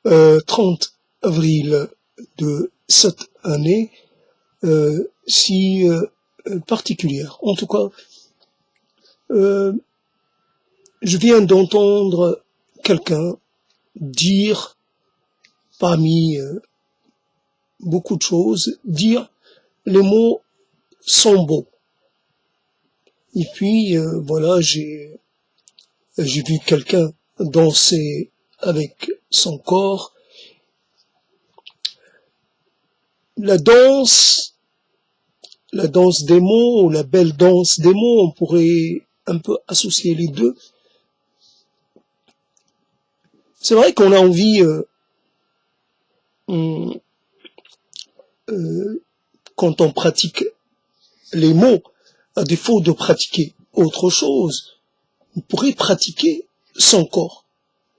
30 avril de cette année si particulière. En tout cas, je viens d'entendre quelqu'un dire, parmi beaucoup de choses, dire les mots sont beaux. Et puis, voilà, j'ai vu quelqu'un danser avec son corps. La danse des mots, ou la belle danse des mots, on pourrait un peu associer les deux. C'est vrai qu'on a envie, quand on pratique les mots, à défaut de pratiquer autre chose, on pourrait pratiquer son corps,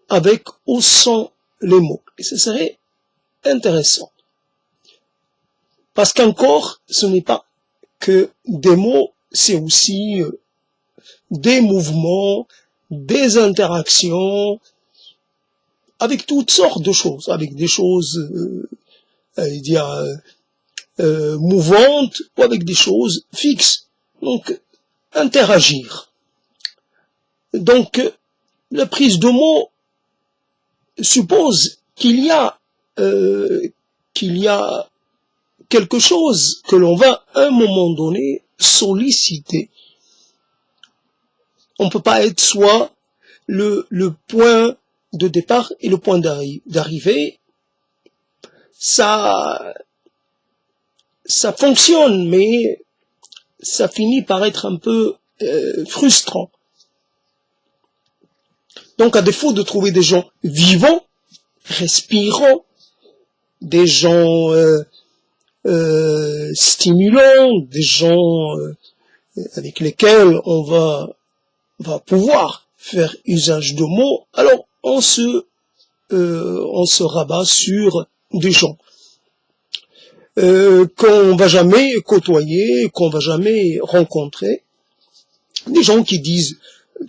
avec ou sans les mots. Et ce serait intéressant. Parce qu'un corps, ce n'est pas que des mots, c'est aussi des mouvements, des interactions, avec toutes sortes de choses, avec des choses, mouvantes, ou avec des choses fixes. Donc, interagir. Donc, la prise de mots suppose qu'il y a quelque chose que l'on va à un moment donné solliciter. On ne peut pas être soit le point de départ et le point d'arrivée. Ça fonctionne, mais ça finit par être un peu frustrant. Donc, à défaut de trouver des gens vivants, respirants, des gens stimulants, des gens avec lesquels on va pouvoir faire usage de mots, alors on se rabat sur des gens qu'on va jamais côtoyer, qu'on va jamais rencontrer, des gens qui disent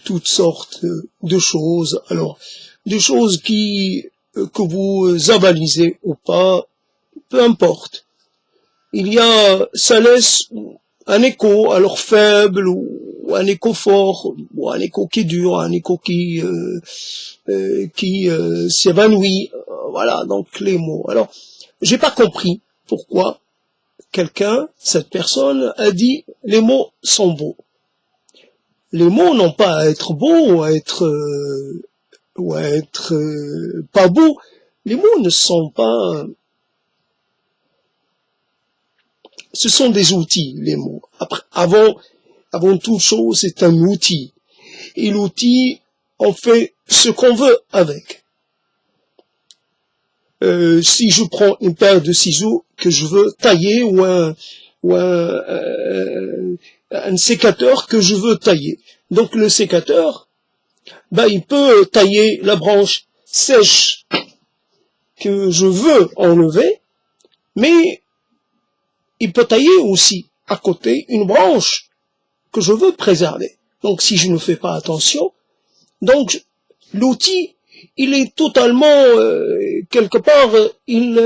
toutes sortes de choses, alors des choses que vous avalisez ou pas, peu importe. Ça laisse un écho, alors faible, ou un écho fort, ou un écho qui dure, un écho qui s'évanouit. Voilà, donc les mots. Alors, j'ai pas compris pourquoi cette personne a dit les mots sont beaux. Les mots n'ont pas à être beaux, ou à être pas beaux. Les mots ne sont pas... Ce sont des outils, les mots. Après, avant toute chose, c'est un outil. Et l'outil, on fait ce qu'on veut avec. Si je prends une paire de ciseaux que je veux tailler, ou un sécateur que je veux tailler. Donc le sécateur, il peut tailler la branche sèche que je veux enlever, mais il peut tailler aussi à côté une branche que je veux préserver. Donc si je ne fais pas attention, donc l'outil, il est totalement, quelque part, il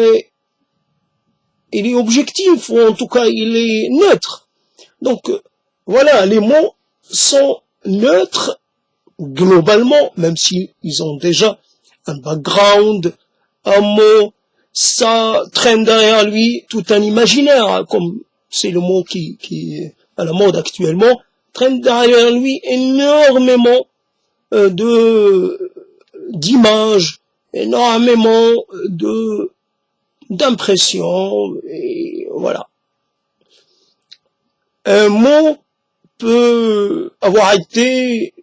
est objectif, ou en tout cas il est neutre. Donc voilà, les mots sont neutres globalement, même s'ils ont déjà un background, un mot, ça traîne derrière lui tout un imaginaire, comme c'est le mot qui est à la mode actuellement, traîne derrière lui énormément d'images, énormément d'impressions, et voilà. Un mot peut avoir été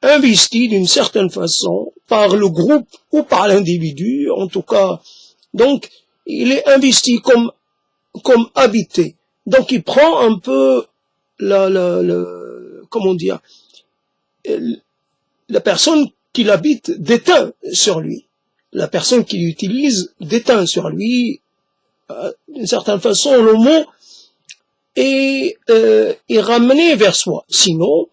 investi d'une certaine façon par le groupe ou par l'individu, en tout cas. Donc, il est investi comme habité. Donc, il prend un peu comment dire, la personne qui l'habite déteint sur lui. La personne qui l'utilise déteint sur lui. D'une certaine façon, le mot est ramené vers soi. Sinon,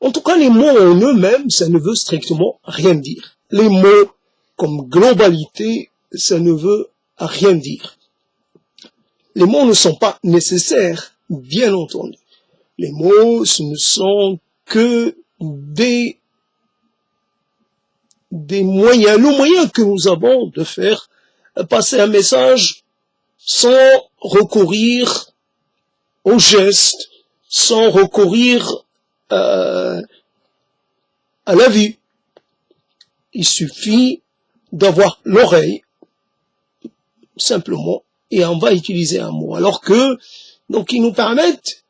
En tout cas, les mots en eux-mêmes, ça ne veut strictement rien dire. Les mots, comme globalité, ça ne veut rien dire. Les mots ne sont pas nécessaires, bien entendu. Les mots, ce ne sont que des moyens, le moyen que nous avons de faire passer un message sans recourir aux gestes, sans recourir à la vue. Il suffit d'avoir l'oreille, simplement, et on va utiliser un mot. Alors que, donc, ils nous permettent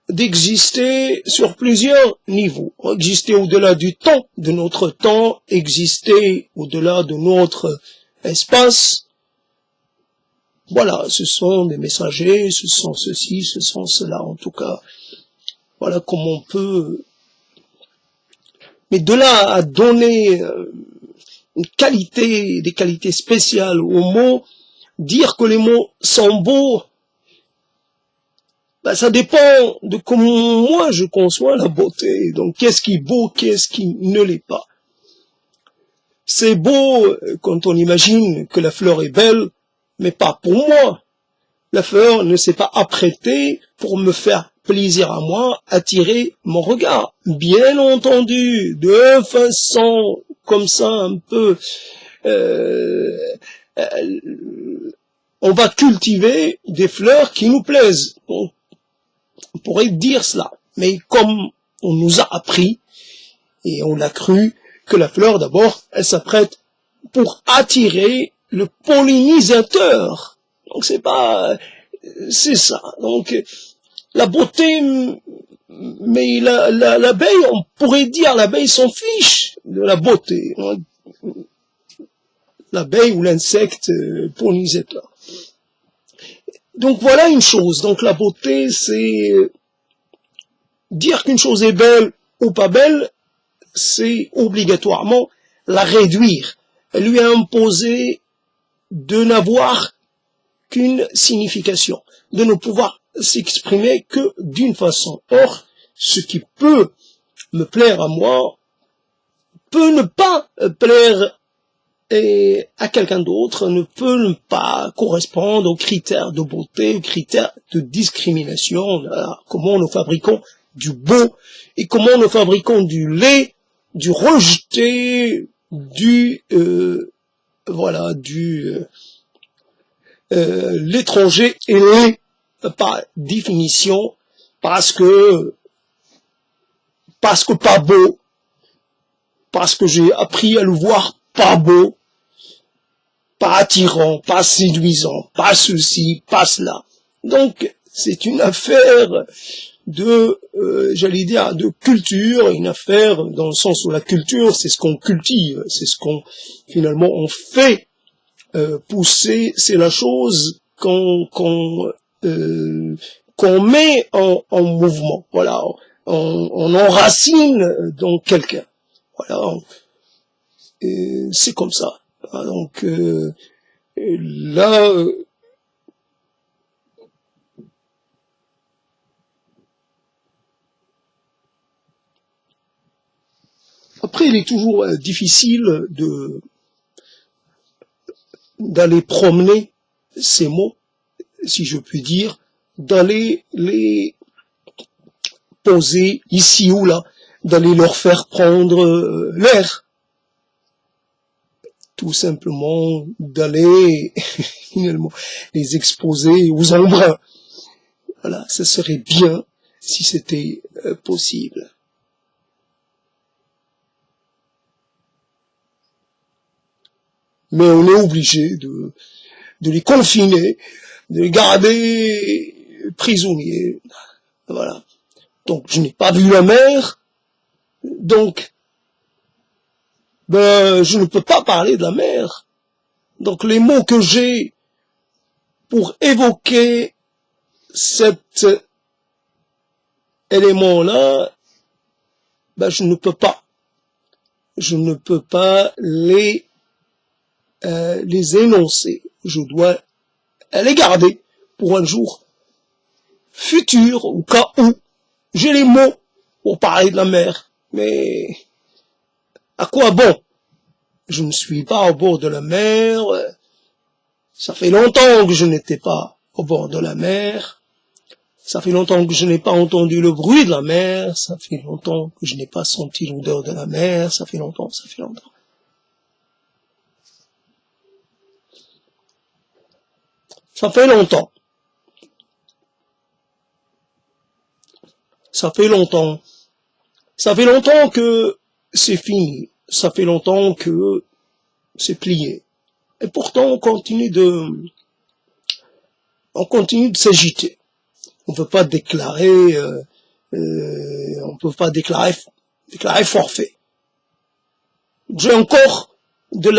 d'exister sur plusieurs niveaux. Exister au-delà du temps, de notre temps, exister au-delà de notre espace. Voilà, ce sont des messagers, ce sont ceci, ce sont cela, en tout cas. Voilà comment on peut... Mais de là à donner une qualité, des qualités spéciales aux mots, dire que les mots sont beaux, ben ça dépend de comment moi je conçois la beauté. Donc qu'est-ce qui est beau, qu'est-ce qui ne l'est pas. C'est beau quand on imagine que la fleur est belle, mais pas pour moi. La fleur ne s'est pas apprêtée pour me faire plaisir à moi, attirer mon regard. Bien entendu, de façon comme ça un peu... on va cultiver des fleurs qui nous plaisent. On pourrait dire cela. Mais comme on nous a appris, et on a cru, que la fleur d'abord, elle s'apprête pour attirer le pollinisateur. Donc c'est ça. Donc la beauté, mais l'abeille, on pourrait dire l'abeille s'en fiche de la beauté. L'abeille ou l'insecte pollinisateur. Donc voilà une chose. Donc la beauté, c'est dire qu'une chose est belle ou pas belle, c'est obligatoirement la réduire, lui imposer de n'avoir qu'une signification, de ne pouvoir s'exprimer que d'une façon. Or, ce qui peut me plaire à moi peut ne pas plaire à quelqu'un d'autre, ne peut ne pas correspondre aux critères de beauté, aux critères de discrimination. Voilà, comment nous fabriquons du beau et comment nous fabriquons du laid, du rejeté, l'étranger est laid par définition parce que pas beau, parce que j'ai appris à le voir pas beau, pas attirant, pas séduisant, pas ceci, pas cela. Donc c'est une affaire de, j'allais dire, de culture, une affaire dans le sens où la culture, c'est ce qu'on cultive, c'est ce qu'on, finalement, on fait pousser, c'est la chose qu'on met en mouvement, voilà, on enracine dans quelqu'un, voilà, c'est comme ça. Donc là, après, il est toujours difficile d'aller promener ces mots, si je puis dire, d'aller les poser ici ou là, d'aller leur faire prendre l'air. Tout simplement d'aller finalement les exposer aux embruns. Voilà, ça serait bien si c'était possible. Mais on est obligé de les confiner, de les garder prisonniers. Voilà. Donc je n'ai pas vu la mer, donc je ne peux pas parler de la mer. Donc les mots que j'ai pour évoquer cet élément-là, je ne peux pas. Je ne peux pas les énoncer. Je dois les garder pour un jour futur, au cas où j'ai les mots pour parler de la mer. Mais à quoi bon? Je ne suis pas au bord de la mer. Ça fait longtemps que je n'étais pas au bord de la mer. Ça fait longtemps que je n'ai pas entendu le bruit de la mer. Ça fait longtemps que je n'ai pas senti l'odeur de la mer. Ça fait longtemps, ça fait longtemps. Ça fait longtemps. Ça fait longtemps. Ça fait longtemps que c'est fini. Ça fait longtemps que c'est plié. Et pourtant, on continue de s'agiter. On ne peut pas déclarer, forfait. J'ai encore de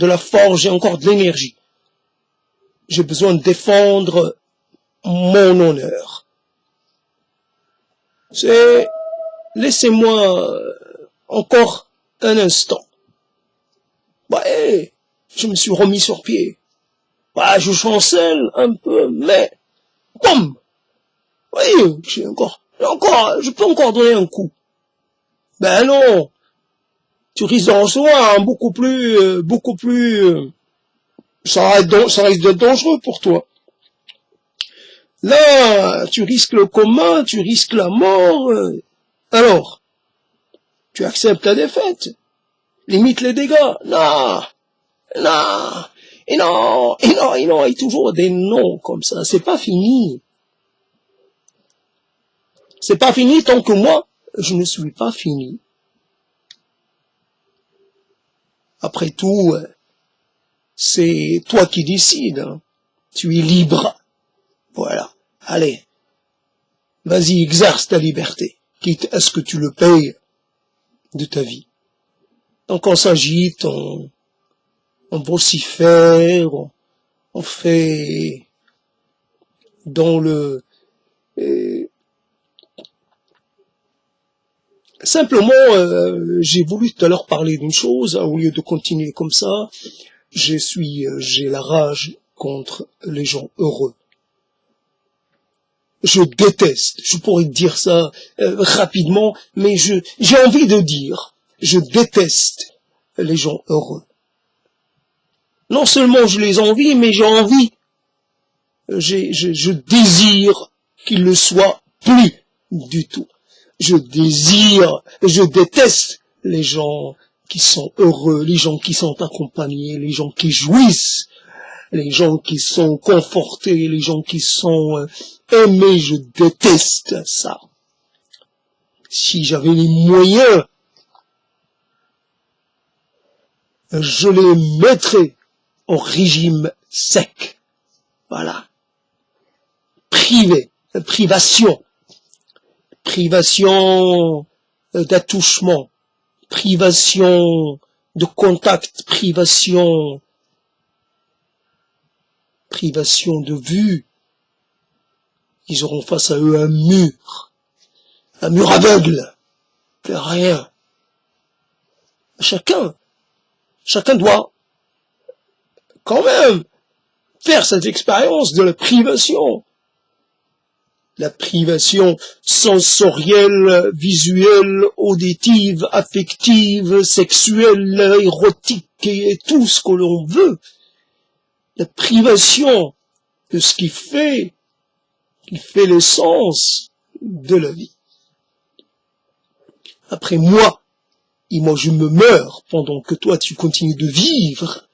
la force, j'ai encore de l'énergie. J'ai besoin de défendre mon honneur. Laissez-moi encore un instant. Je me suis remis sur pied. Je chancelle un peu, mais, boum! Oui, je peux encore donner un coup. Ben non! Tu risques d'en recevoir beaucoup plus, ça risque d'être dangereux pour toi. Là, tu risques le coma, tu risques la mort. Alors, tu acceptes la défaite. Limite les dégâts. Non. Et toujours des noms comme ça. C'est pas fini. C'est pas fini tant que moi, je ne suis pas fini. Après tout, c'est toi qui décides. Hein. Tu es libre. Voilà. Allez. Vas-y, exerce ta liberté. Quitte à ce que tu le payes de ta vie. Donc on s'agite, on vocifère, on fait dans le... Simplement, j'ai voulu tout à l'heure parler d'une chose, au lieu de continuer comme ça, j'ai la rage contre les gens heureux. Je déteste, je pourrais dire ça rapidement, mais j'ai envie de dire, je déteste les gens heureux. Non seulement je les envie, mais j'ai envie, je désire qu'ils le soient plus du tout. Je déteste les gens qui sont heureux, les gens qui sont accompagnés, les gens qui jouissent, les gens qui sont confortés, les gens qui sont aimés, je déteste ça. Si j'avais les moyens, je les mettrais au régime sec. Voilà. Privation d'attouchement, privation de contact, privation de vue. Ils auront face à eux un mur aveugle, plus rien. Chacun doit quand même faire cette expérience de la privation sensorielle, visuelle, auditive, affective, sexuelle, érotique et tout ce que l'on veut. La privation de ce qui fait l'essence de la vie. Après moi je me meurs pendant que toi tu continues de vivre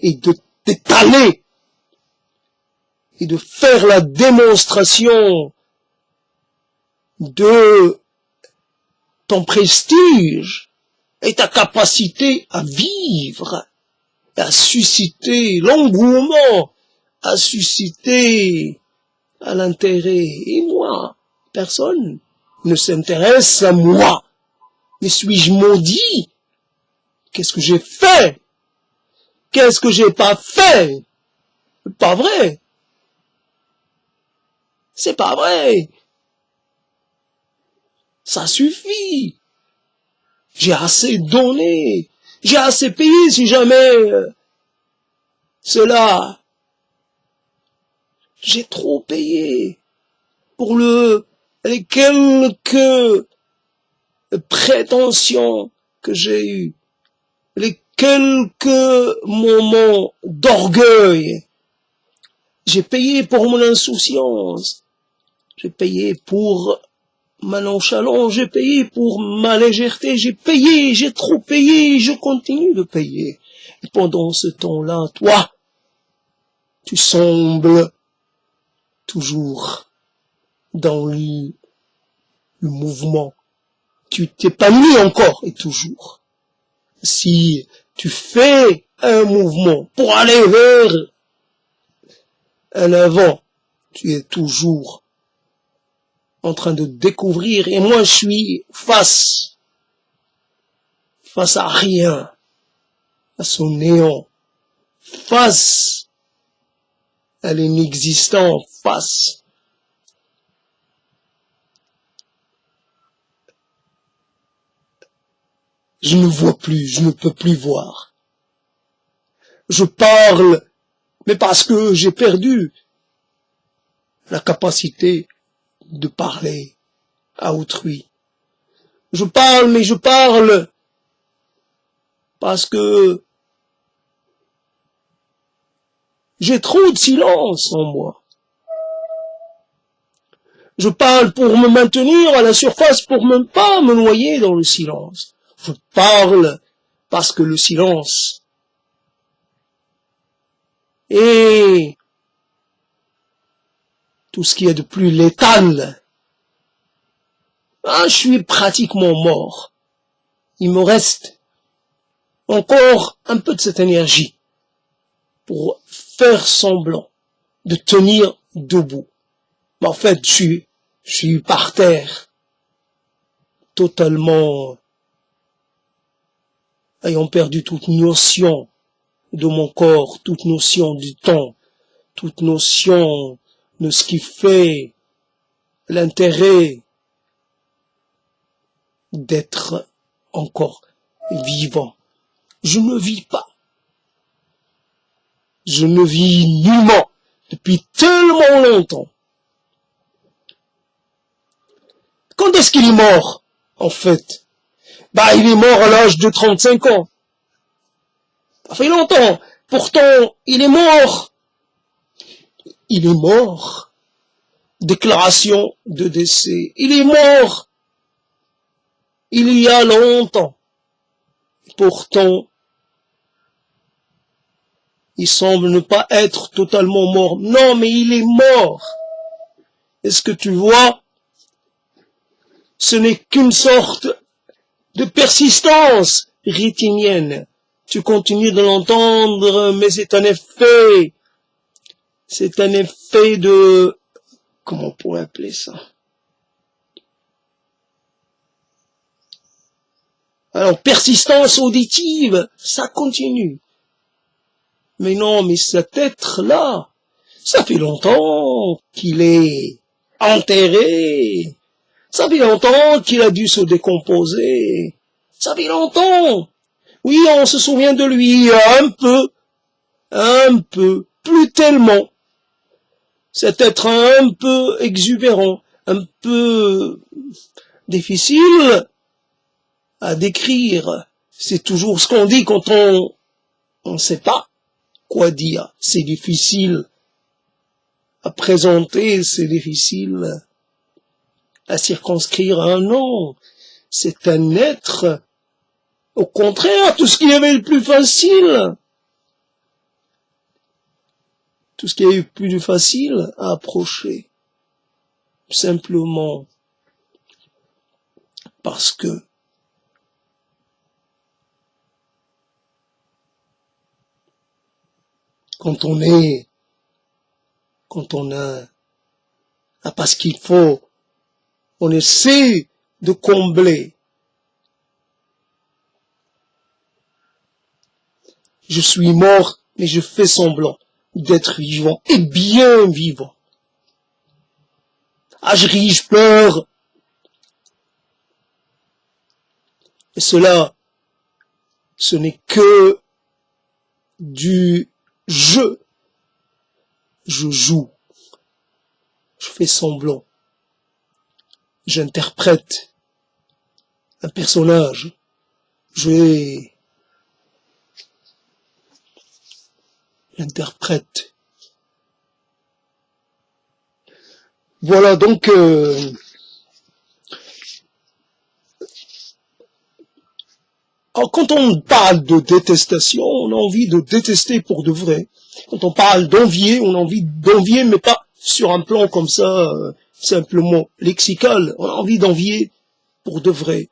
et de t'étaler et de faire la démonstration de ton prestige et ta capacité à vivre, à susciter l'engouement, à susciter à l'intérêt. Et moi, personne ne s'intéresse à moi. Mais suis-je maudit? Qu'est-ce que j'ai fait? Qu'est-ce que j'ai pas fait? Pas vrai. C'est pas vrai. Ça suffit. J'ai assez donné. J'ai assez payé si jamais cela. J'ai trop payé pour les quelques prétentions que j'ai eues, les quelques moments d'orgueil, j'ai payé pour mon insouciance, j'ai payé pour ma nonchalance, j'ai payé pour ma légèreté, j'ai trop payé, je continue de payer. Et pendant ce temps-là, toi, tu sembles toujours dans le mouvement. Tu t'épanouis encore et toujours. Si tu fais un mouvement pour aller vers un avant, tu es toujours en train de découvrir, et moi je suis face à rien, à son néant, face à l'inexistant, face je ne vois plus, je ne peux plus voir. Je parle, mais parce que j'ai perdu la capacité de parler à autrui. Je parle, mais je parle parce que j'ai trop de silence en moi. Je parle pour me maintenir à la surface, pour même pas me noyer dans le silence. Je parle parce que le silence est tout ce qu'il y a de plus létal. Je suis pratiquement mort. Il me reste encore un peu de cette énergie pour faire semblant de tenir debout. Mais en fait, je suis par terre, totalement ayant perdu toute notion de mon corps, toute notion du temps, toute notion de ce qui fait l'intérêt d'être encore vivant. Je ne vis pas. Je ne vis nullement depuis tellement longtemps. Quand est-ce qu'il est mort, en fait? Il est mort à l'âge de 35 ans. Ça fait longtemps. Pourtant, il est mort. Il est mort. Déclaration de décès. Il est mort. Il y a longtemps. Pourtant, il semble ne pas être totalement mort. Non, mais il est mort. Est-ce que tu vois? Ce n'est qu'une sorte de persistance rétinienne. Tu continues de l'entendre, mais c'est un effet de, comment on pourrait appeler ça? Alors, persistance auditive, ça continue. Mais non, mais cet être-là, ça fait longtemps qu'il est enterré. Ça fait longtemps qu'il a dû se décomposer. Ça fait longtemps. Oui, on se souvient de lui un peu, plus tellement. Cet être un peu exubérant, un peu difficile à décrire. C'est toujours ce qu'on dit quand on ne sait pas quoi dire. C'est difficile à présenter, c'est difficile à circonscrire un nom. C'est un être, au contraire, tout ce qu'il y avait le plus facile. Tout ce qui est plus facile à approcher. Simplement parce que quand on n'a pas ce qu'il faut, on essaie de combler. Je suis mort, mais je fais semblant d'être vivant, et bien vivant. Je ris, je pleure. Et cela, ce n'est que du jeu. Je joue. Je fais semblant. J'interprète un personnage. Je l'interprète. Voilà, donc quand on parle de détestation, on a envie de détester pour de vrai. Quand on parle d'envier, on a envie d'envier, mais pas sur un plan comme ça, simplement lexical. On a envie d'envier pour de vrai.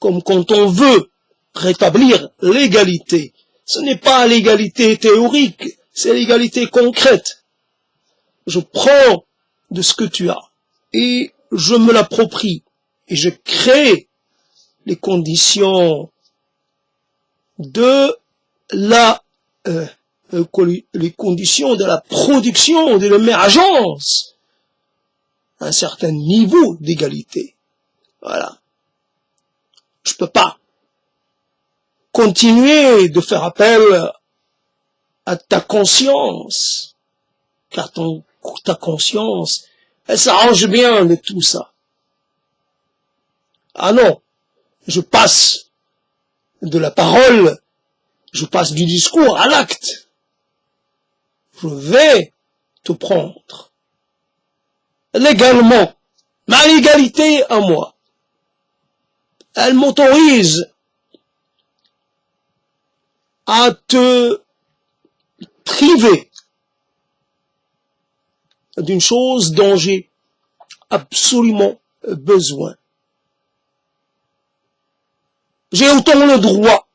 Comme quand on veut rétablir l'égalité. Ce n'est pas l'égalité théorique, c'est l'égalité concrète. Je prends de ce que tu as et je me l'approprie et je crée les conditions de la les conditions de la production, de l'émergence, un certain niveau d'égalité. Voilà. Je peux pas continuer de faire appel à ta conscience, car ta conscience, elle s'arrange bien de tout ça. Ah non, je passe de la parole, je passe du discours à l'acte. Je vais te prendre légalement, ma légalité à moi. Elle m'autorise à te priver d'une chose dont j'ai absolument besoin. J'ai autant le droit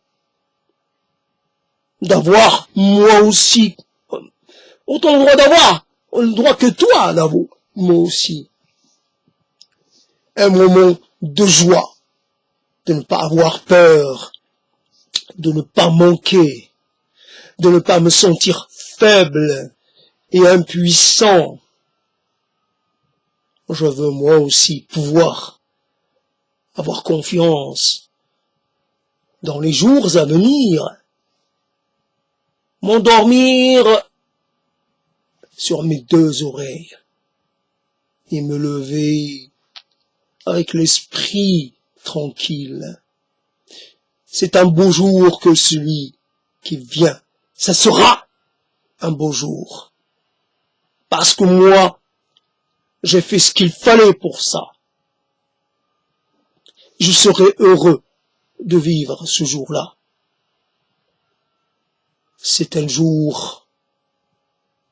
d'avoir, moi aussi, autant le droit d'avoir, le droit que toi d'avoir, moi aussi, un moment de joie, de ne pas avoir peur, de ne pas manquer, de ne pas me sentir faible et impuissant. Je veux moi aussi pouvoir avoir confiance dans les jours à venir, m'endormir sur mes deux oreilles et me lever avec l'esprit tranquille. C'est un beau jour que celui qui vient. Ça sera un beau jour. Parce que moi, j'ai fait ce qu'il fallait pour ça. Je serai heureux de vivre ce jour-là. C'est un jour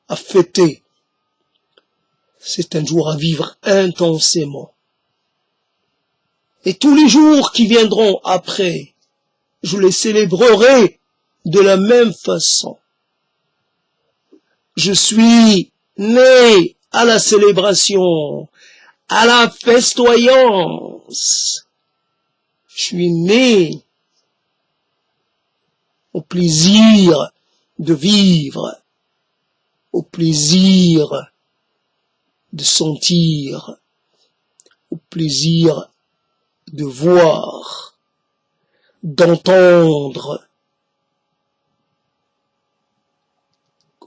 à fêter. C'est un jour à vivre intensément. Et tous les jours qui viendront après, je les célébrerai de la même façon. Je suis né à la célébration, à la festoyance. Je suis né au plaisir de vivre, au plaisir de sentir, au plaisir de voir, d'entendre.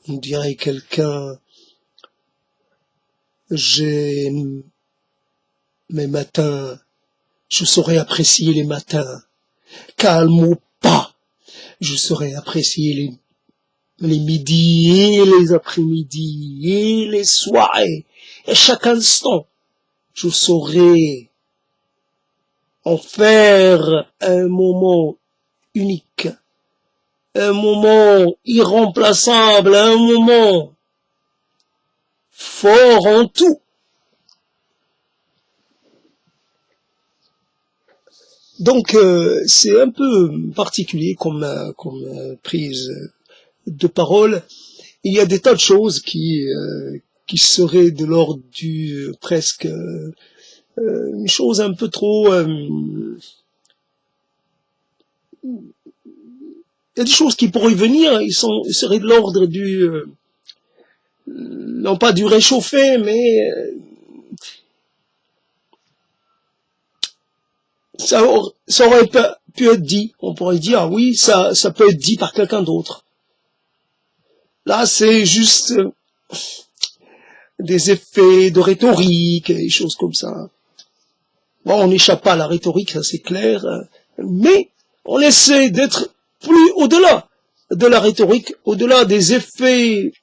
On dirait quelqu'un, j'ai mes matins, je saurais apprécier les matins, calme ou pas, je saurais apprécier les midis et les après-midi et les soirées, et chaque instant, je saurais en faire un moment unique, un moment irremplaçable, un moment fort en tout. Donc c'est un peu particulier comme prise de parole. Il y a des tas de choses qui seraient de l'ordre du presque une chose un peu trop. Il y a des choses qui pourraient venir, ils seraient de l'ordre du non pas du réchauffé, mais ça aurait pu être dit. On pourrait dire, ah oui, ça peut être dit par quelqu'un d'autre. Là, c'est juste des effets de rhétorique et des choses comme ça. Bon, on n'échappe pas à la rhétorique, ça c'est clair, mais on essaie d'être plus au-delà de la rhétorique, au-delà des effets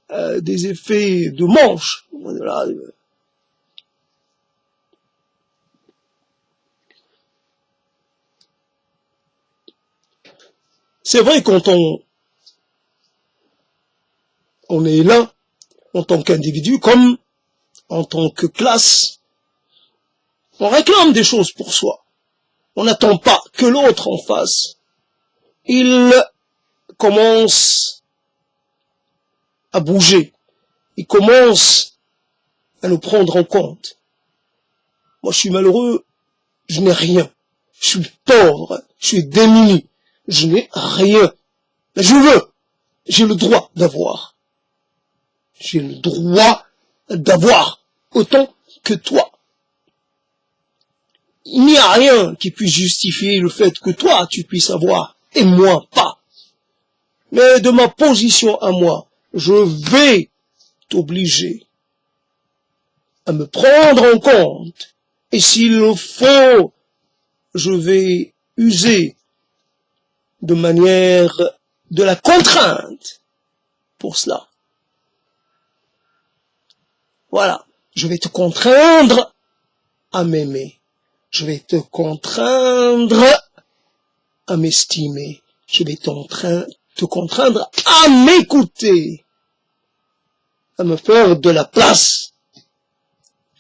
de manche. Au-delà C'est vrai quand on est là, en tant qu'individu, comme en tant que classe, on réclame des choses pour soi. On n'attend pas que l'autre en fasse. Il commence à bouger. Il commence à nous prendre en compte. Moi, je suis malheureux, je n'ai rien. Je suis pauvre, je suis démuni. Je n'ai rien. Mais je veux. J'ai le droit d'avoir. J'ai le droit d'avoir autant que toi. Il n'y a rien qui puisse justifier le fait que toi, tu puisses avoir, et moi pas. Mais de ma position à moi, je vais t'obliger à me prendre en compte. Et s'il le faut, je vais user de manière de la contrainte pour cela. Voilà, je vais te contraindre à m'aimer. Je vais te contraindre à m'estimer. Je vais te contraindre à m'écouter, à me faire de la place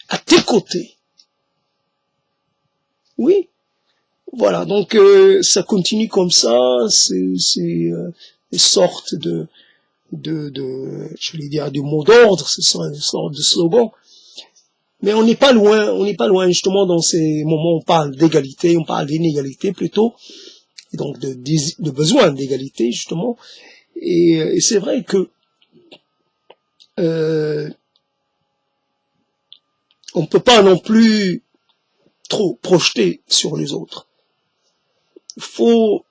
à tes côtés. Oui, voilà, donc ça continue comme ça, c'est une sorte je vais dire, de mot d'ordre, c'est une sorte de slogan. Mais on n'est pas loin justement dans ces moments où on parle d'égalité, on parle d'inégalité plutôt, et donc de besoin d'égalité justement. Et c'est vrai que on ne peut pas non plus trop projeter sur les autres. Il faut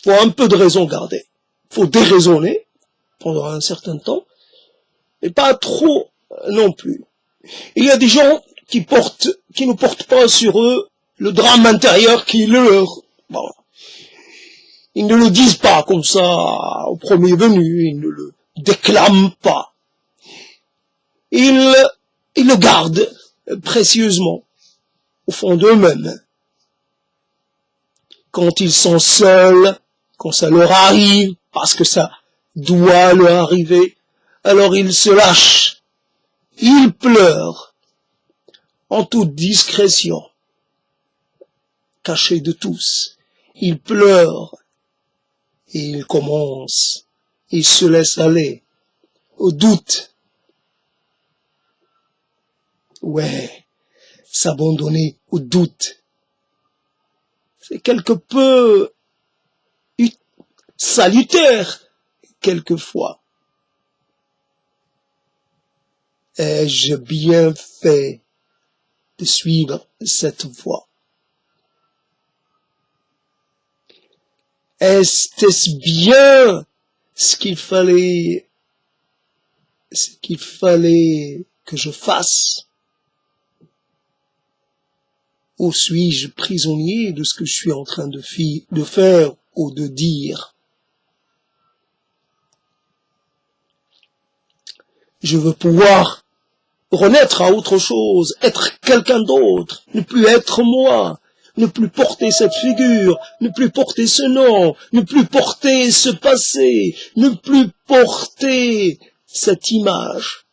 un peu de raison garder. Il faut déraisonner pendant un certain temps, mais pas trop non plus. Il y a des gens qui ne portent pas sur eux le drame intérieur qui est leur. Bon, ils ne le disent pas comme ça au premier venu, ils ne le déclament pas. Ils le gardent précieusement au fond d'eux-mêmes. Quand ils sont seuls, quand ça leur arrive, parce que ça doit leur arriver, alors ils se lâchent, ils pleurent, en toute discrétion, cachés de tous. Ils pleurent, et ils commencent, ils se laissent aller au doute. Ouais, s'abandonner au doute. C'est quelque peu salutaire, quelquefois. Ai-je bien fait de suivre cette voie? Est-ce bien ce qu'il fallait que je fasse? Ou suis-je prisonnier de ce que je suis en train de faire ou de dire? Je veux pouvoir renaître à autre chose, être quelqu'un d'autre, ne plus être moi, ne plus porter cette figure, ne plus porter ce nom, ne plus porter ce passé, ne plus porter cette image.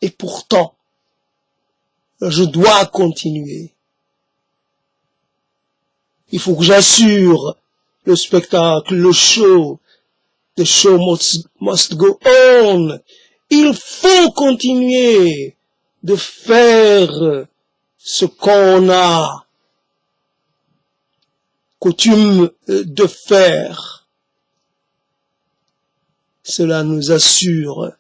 Et pourtant, je dois continuer. Il faut que j'assure le spectacle, le show. The show must go on. Il faut continuer de faire ce qu'on a coutume de faire. Cela nous assure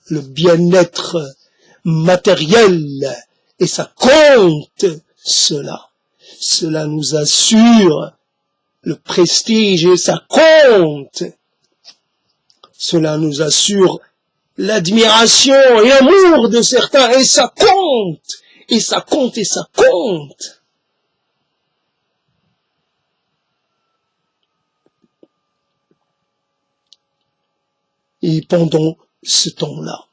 le bien-être matériel et ça compte cela. Cela nous assure le prestige et ça compte. Cela nous assure l'admiration et l'amour de certains, et ça compte, et ça compte, et ça compte. Et pendant ce temps-là,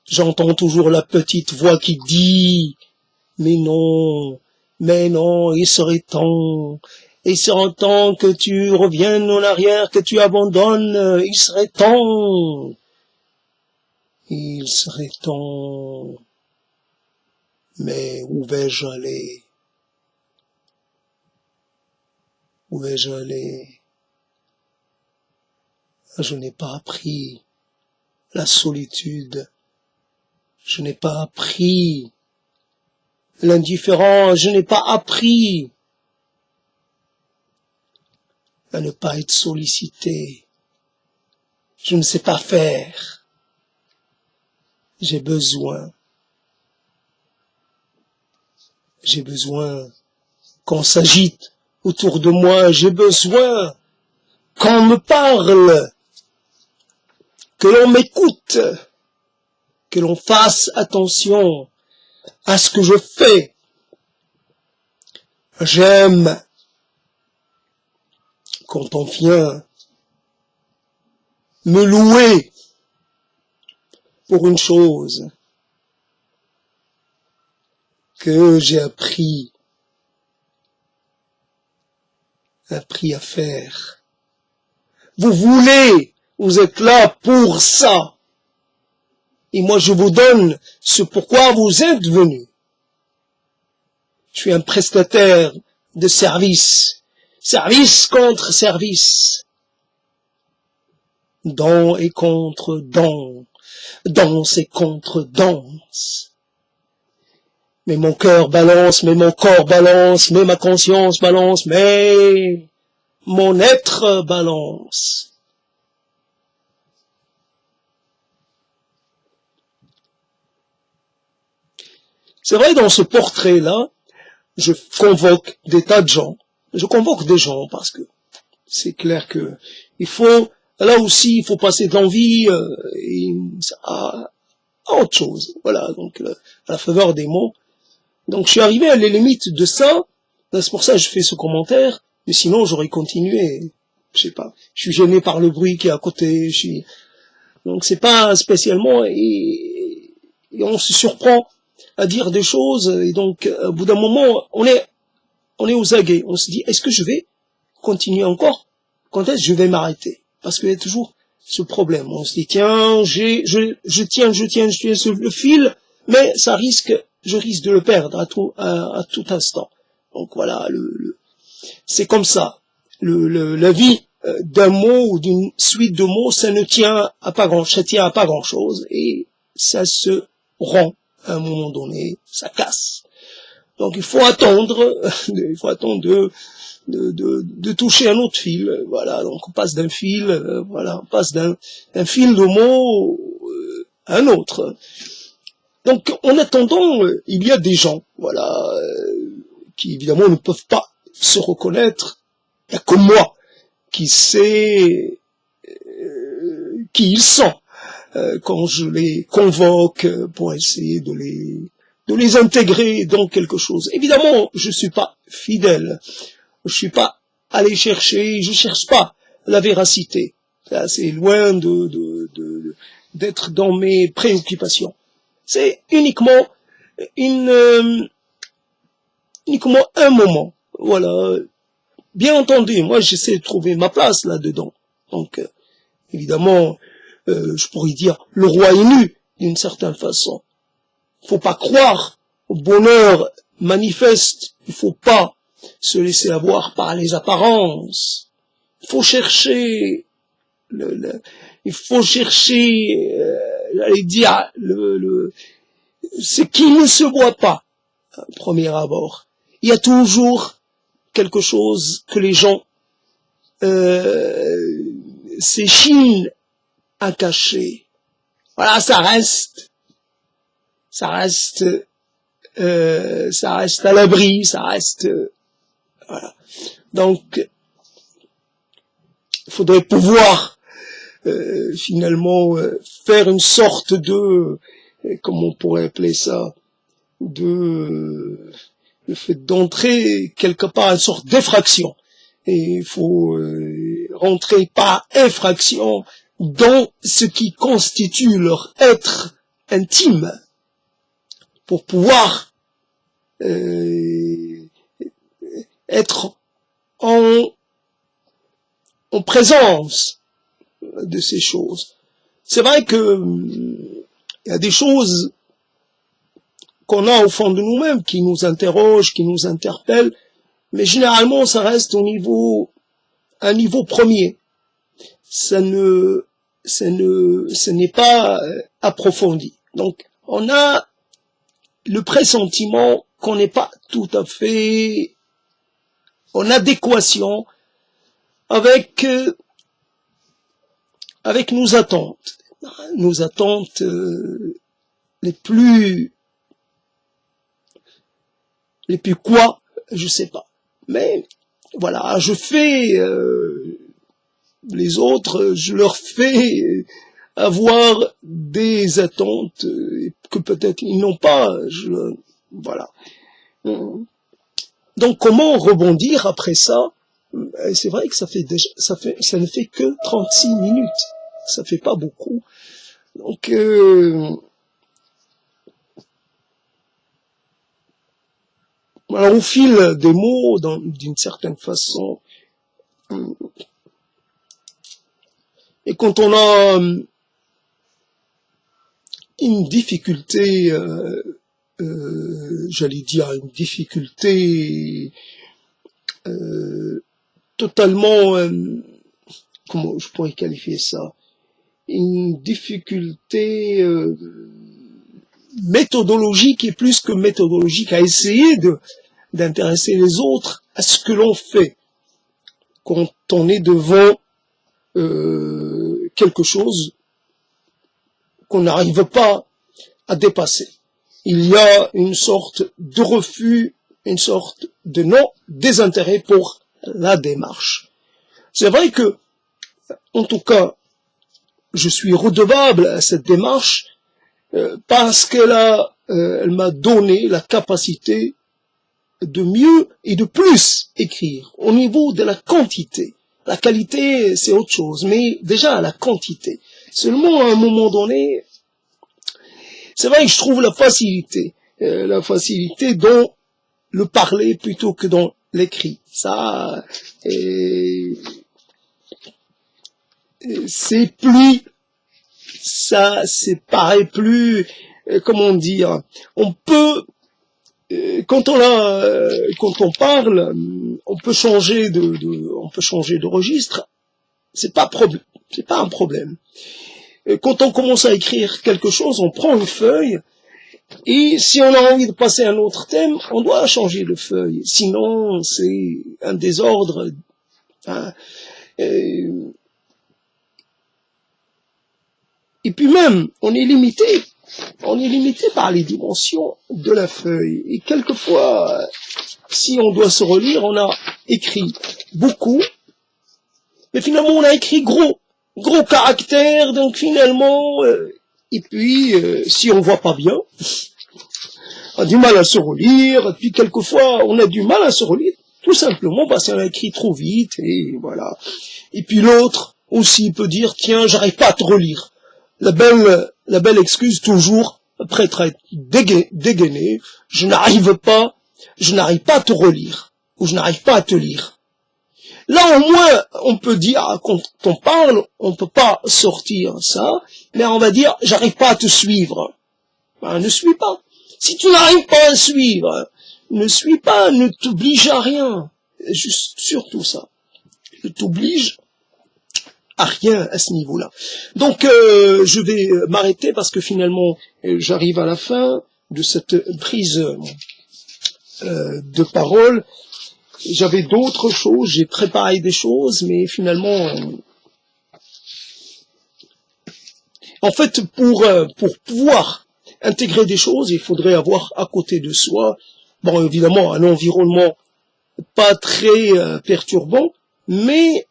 j'entends toujours la petite voix qui dit, mais non, il serait temps que tu reviennes en arrière, que tu abandonnes, il serait temps, mais où vais-je aller? Je n'ai pas appris la solitude, je n'ai pas appris l'indifférence, je n'ai pas appris à ne pas être sollicité. Je ne sais pas faire. J'ai besoin qu'on s'agite autour de moi, j'ai besoin qu'on me parle, que l'on m'écoute, que l'on fasse attention à ce que je fais. J'aime quand on vient me louer pour une chose que j'ai appris à faire. Vous êtes là pour ça. Et moi je vous donne ce pourquoi vous êtes venus. Je suis un prestataire de service. Service contre service. Don et contre don. Danse et contre danse. Mais mon cœur balance, mais mon corps balance, mais ma conscience balance, mais mon être balance. C'est vrai, dans ce portrait-là, je convoque des tas de gens. Je convoque des gens parce que c'est clair que là aussi, il faut passer de l'envie à autre chose. Voilà, donc à la faveur des mots. Donc je suis arrivé à les limites de ça. C'est pour ça que je fais ce commentaire. Mais sinon, j'aurais continué. Je sais pas. Je suis gêné par le bruit qui est à côté. Donc c'est pas spécialement. Et on se surprend à dire des choses. Et donc, au bout d'un moment, on est aux aguets. On se dit, est-ce que je vais continuer encore? Quand est-ce que je vais m'arrêter? Parce qu'il y a toujours ce problème. On se dit, tiens, je tiens sur le fil, mais je risque de le perdre à tout instant. Donc voilà, c'est comme ça. La vie d'un mot ou d'une suite de mots, ça tient à pas grand chose, et ça se rompt à un moment donné, ça casse. Donc il faut attendre de toucher un autre fil. Voilà, donc on passe d'un fil, on passe d'un fil de mots à un autre. Donc en attendant, il y a des gens, qui évidemment ne peuvent pas se reconnaître. Il n'y a que moi qui sais qui ils sont quand je les convoque pour essayer de les intégrer dans quelque chose. Évidemment, je suis pas fidèle. Je suis pas allé chercher, je cherche pas la véracité. Ça, c'est loin d'être dans mes préoccupations. C'est uniquement un moment. Voilà. Bien entendu, moi j'essaie de trouver ma place là-dedans. Donc, évidemment, je pourrais dire, le roi est nu, d'une certaine façon. Faut pas croire au bonheur manifeste. Il faut pas se laisser avoir par les apparences. Il faut chercher j'allais dire, ce qui ne se voit pas, à premier abord. Il y a toujours quelque chose que les gens s'échinent à cacher. Voilà, ça reste à l'abri, voilà. Donc, il faudrait pouvoir finalement faire une sorte de, comment on pourrait appeler ça, de le fait d'entrer quelque part une sorte d'effraction. Et il faut rentrer par infraction dans ce qui constitue leur être intime pour pouvoir être en présence de ces choses. C'est vrai que il y a des choses qu'on a au fond de nous-mêmes qui nous interrogent, qui nous interpellent, mais généralement ça reste un niveau premier. Ce n'est pas approfondi. Donc on a le pressentiment qu'on n'est pas tout à fait en adéquation avec nos attentes les plus quoi, je sais pas. Mais voilà, je fais les autres, je leur fais avoir des attentes que peut-être ils n'ont pas. Voilà. Donc comment rebondir après ça? C'est vrai que ça ne fait que 36 minutes. Ça fait pas beaucoup. Donc alors au fil des mots, d'une certaine façon, et quand on a une difficulté, j'allais dire une difficulté totalement, comment je pourrais qualifier ça, une difficulté méthodologique et plus que méthodologique à essayer d'intéresser les autres à ce que l'on fait quand on est devant quelque chose qu'on n'arrive pas à dépasser. Il y a une sorte de refus, une sorte de non-désintérêt pour la démarche. C'est vrai que, en tout cas, je suis redevable à cette démarche parce elle m'a donné la capacité de mieux et de plus écrire au niveau de la quantité. La qualité, c'est autre chose, mais déjà la quantité. Seulement, à un moment donné, c'est vrai que je trouve la facilité dans le parler plutôt que dans l'écrit. Ça, c'est pareil plus, comment dire, on peut, quand on parle, on peut changer de registre. C'est pas un problème. Quand on commence à écrire quelque chose, on prend une feuille, et si on a envie de passer à un autre thème, on doit changer de feuille. Sinon, c'est un désordre. Hein. Et puis même, on est limité par les dimensions de la feuille. Et quelquefois, si on doit se relire, on a écrit beaucoup, mais finalement on a écrit gros caractère, donc finalement, et puis si on voit pas bien, on a du mal à se relire, et puis quelquefois on a du mal à se relire, tout simplement parce qu'on a écrit trop vite, et voilà. Et puis l'autre aussi peut dire, tiens, j'arrive pas à te relire. La belle excuse toujours, après être dégainé, je n'arrive pas à te relire, ou je n'arrive pas à te lire. Là, au moins, on peut dire, quand on parle, on peut pas sortir ça, mais on va dire, j'arrive pas à te suivre. Ben, ne suis pas. Si tu n'arrives pas à suivre, ne suis pas, ne t'oblige à rien. Juste, surtout ça. Ne t'oblige à rien à ce niveau-là. Donc, je vais m'arrêter parce que finalement, j'arrive à la fin de cette prise de parole. J'avais d'autres choses, j'ai préparé des choses, mais finalement, en fait, pour pouvoir intégrer des choses, il faudrait avoir à côté de soi, bon, évidemment, un environnement pas très perturbant, Mais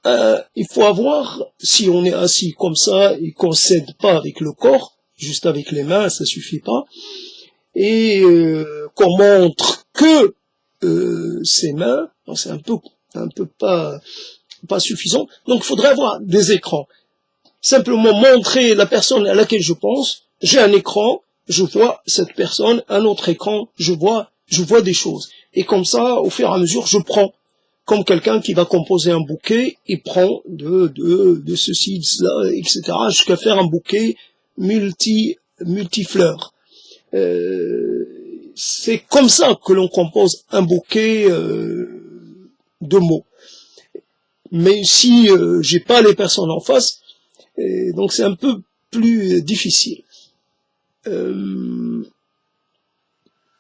il faut avoir, si on est assis comme ça et qu'on s'aide pas avec le corps, juste avec les mains, ça suffit pas, et qu'on montre que ses mains, c'est un peu pas suffisant. Donc il faudrait avoir des écrans. Simplement montrer la personne à laquelle je pense, j'ai un écran, je vois cette personne, un autre écran, je vois des choses. Et comme ça, au fur et à mesure, je prends. Comme quelqu'un qui va composer un bouquet, il prend de ceci, de cela, etc., jusqu'à faire un bouquet multifleurs. C'est comme ça que l'on compose un bouquet de mots. Mais si j'ai pas les personnes en face, donc c'est un peu plus difficile.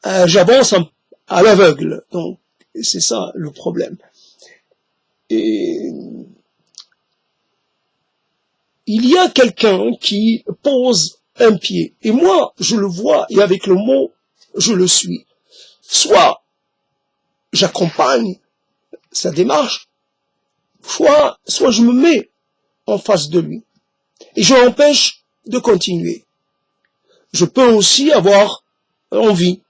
J'avance à l'aveugle, donc c'est ça le problème. Et il y a quelqu'un qui pose un pied, et moi je le vois, et avec le mot je le suis. Soit j'accompagne sa démarche, soit je me mets en face de lui, et je l'empêche de continuer. Je peux aussi avoir envie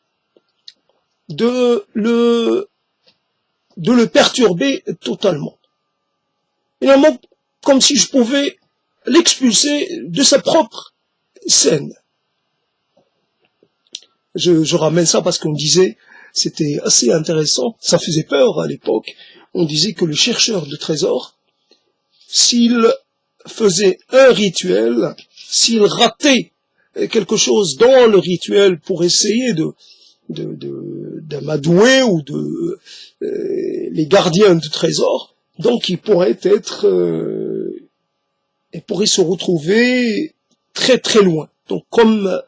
de le perturber totalement. Finalement, comme si je pouvais l'expulser de sa propre scène. Je ramène ça parce qu'on disait, c'était assez intéressant, ça faisait peur à l'époque, on disait que le chercheur de trésors, s'il faisait un rituel, s'il ratait quelque chose dans le rituel pour essayer d'amadouer ou les gardiens du trésor, donc il pourrait se retrouver très très loin. Donc comme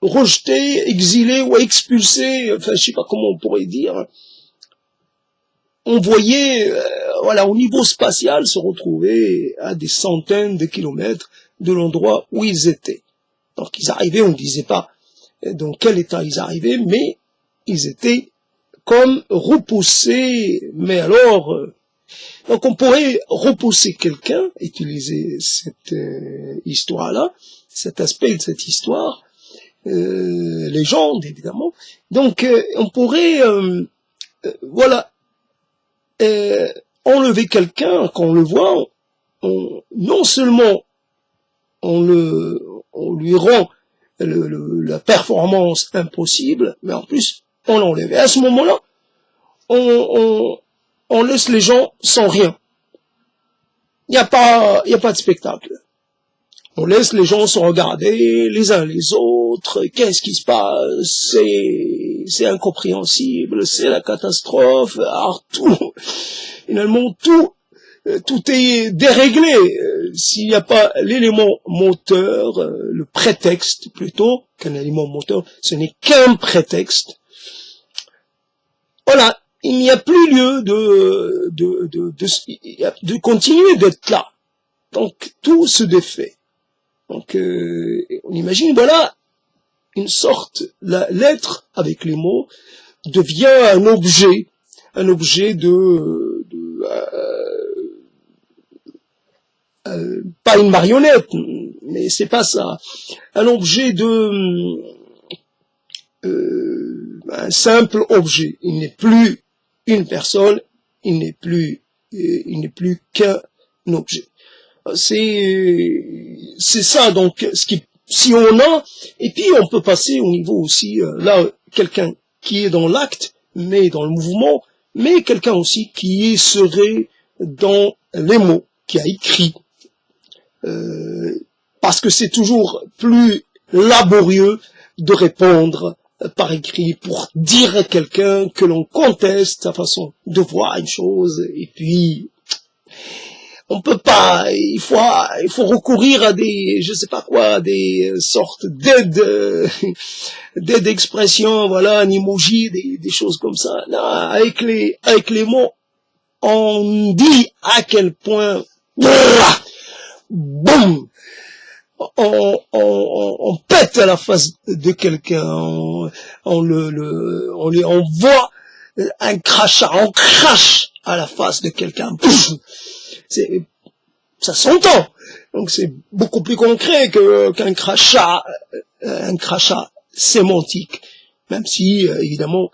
rejeté, exilé ou expulsé, enfin je sais pas comment on pourrait dire, on voyait au niveau spatial se retrouver à des centaines de kilomètres de l'endroit où ils étaient. Donc ils arrivaient, on ne disait pas dans quel état ils arrivaient, mais ils étaient comme repoussés, mais alors donc on pourrait repousser quelqu'un, utiliser cette histoire-là, cet aspect de cette histoire, légende évidemment, donc on pourrait enlever quelqu'un, quand on le voit, non seulement on lui rend la performance impossible, mais en plus on l'enlève. Et à ce moment-là, on laisse les gens sans rien. Il n'y a pas de spectacle. On laisse les gens se regarder les uns les autres. Qu'est-ce qui se passe? C'est incompréhensible, c'est la catastrophe. Alors finalement tout est déréglé. S'il n'y a pas l'élément moteur, le prétexte plutôt qu'un élément moteur, ce n'est qu'un prétexte. Voilà, il n'y a plus lieu de continuer d'être là. Donc tout se défait. Donc on imagine, voilà, une sorte, la lettre avec les mots devient un objet pas une marionnette, mais c'est pas ça, un objet un simple objet. Il n'est plus une personne, il n'est plus qu'un objet. C'est ça, donc si on a, et puis on peut passer au niveau aussi là, quelqu'un qui est dans l'acte, mais dans le mouvement, mais quelqu'un aussi qui serait dans les mots, qui a écrit, parce que c'est toujours plus laborieux de répondre par écrit pour dire à quelqu'un que l'on conteste sa façon de voir une chose, et puis on peut pas, il faut recourir à des, je sais pas quoi, des sortes d'aide d'expression, voilà, un emoji, des choses comme ça. Là, avec les mots, on dit à quel point, boum, on pète à la face de quelqu'un, on voit un crachat, on crache à la face de quelqu'un. Ça s'entend. Donc c'est beaucoup plus concret qu'un crachat sémantique. Même si, évidemment,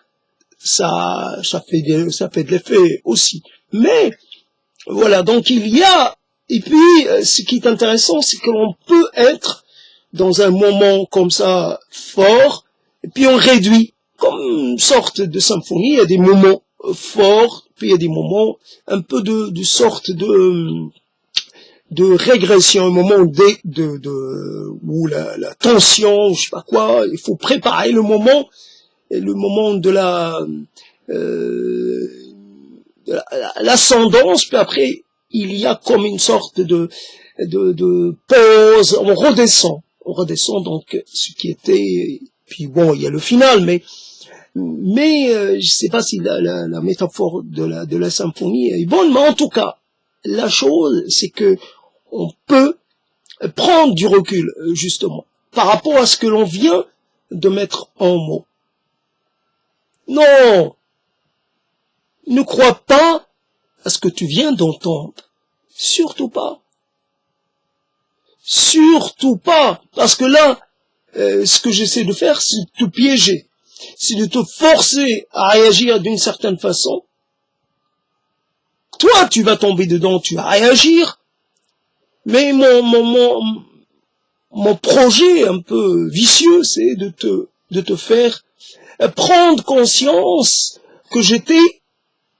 ça fait de l'effet aussi. Mais, voilà, donc il y a, et puis, ce qui est intéressant, c'est que l'on peut être dans un moment comme ça, fort, et puis on réduit, comme une sorte de symphonie, il y a des moments forts, puis il y a des moments un peu de sorte de régression, un moment où la tension, je sais pas quoi, il faut préparer le moment de l'ascendance, puis après, il y a comme une sorte de pause, on redescend donc ce qui était, puis bon, il y a le final, mais je sais pas si la métaphore de la symphonie est bonne, mais en tout cas, la chose, c'est que on peut prendre du recul, justement, par rapport à ce que l'on vient de mettre en mots. Non, ne crois pas à ce que tu viens d'entendre. Surtout pas. Surtout pas. Parce que là, ce que j'essaie de faire, c'est de te piéger. C'est de te forcer à réagir d'une certaine façon. Toi, tu vas tomber dedans, tu vas réagir. Mais mon projet un peu vicieux, c'est de te faire prendre conscience que j'étais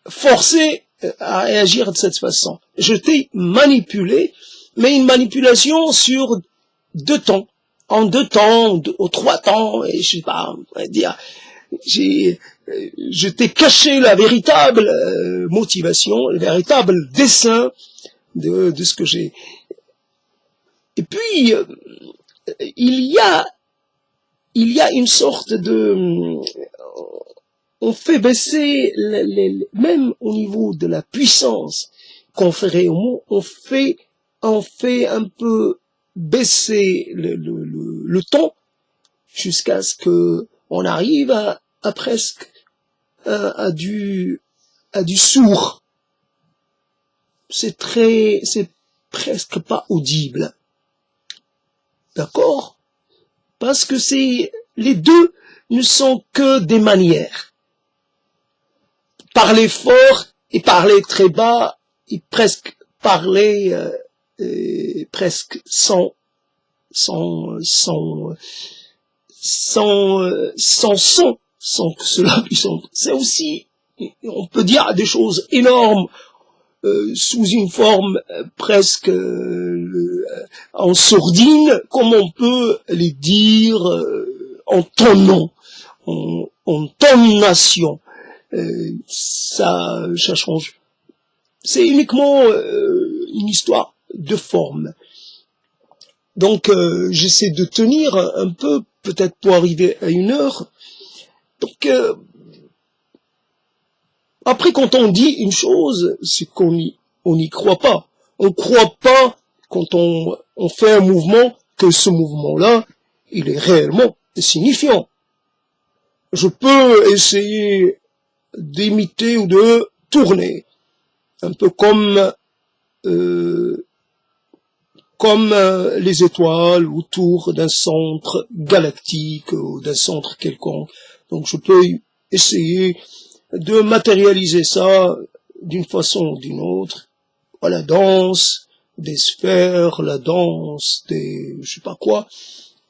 forcé à réagir de cette façon. Je t'ai manipulé, mais une manipulation sur 2 temps. En 2 temps, ou 3 temps, et je sais pas, on va dire, je t'ai caché la véritable motivation, le véritable dessein de ce que j'ai. Et puis, il y a une sorte on fait baisser, même au niveau de la puissance conférée au mot, on fait un peu baisser le ton jusqu'à ce que on arrive à presque à du sourd. C'est presque pas audible. D'accord? Parce que les deux ne sont que des manières. Parler fort et parler très bas, et presque parler presque sans son, sans que cela puisse entrer. C'est aussi, on peut dire des choses énormes sous une forme presque en sourdine, comme on peut les dire en tonnant, en tonnation. Ça change. C'est uniquement une histoire de forme. Donc j'essaie de tenir un peu, peut-être pour arriver à 1 heure. Donc après, quand on dit une chose, c'est qu'on n'y croit pas. On croit pas quand on fait un mouvement que ce mouvement-là, il est réellement signifiant. Je peux essayer d'imiter ou de tourner, un peu comme les étoiles autour d'un centre galactique ou d'un centre quelconque. Donc je peux essayer de matérialiser ça d'une façon ou d'une autre. La danse des sphères, la danse des, je sais pas quoi,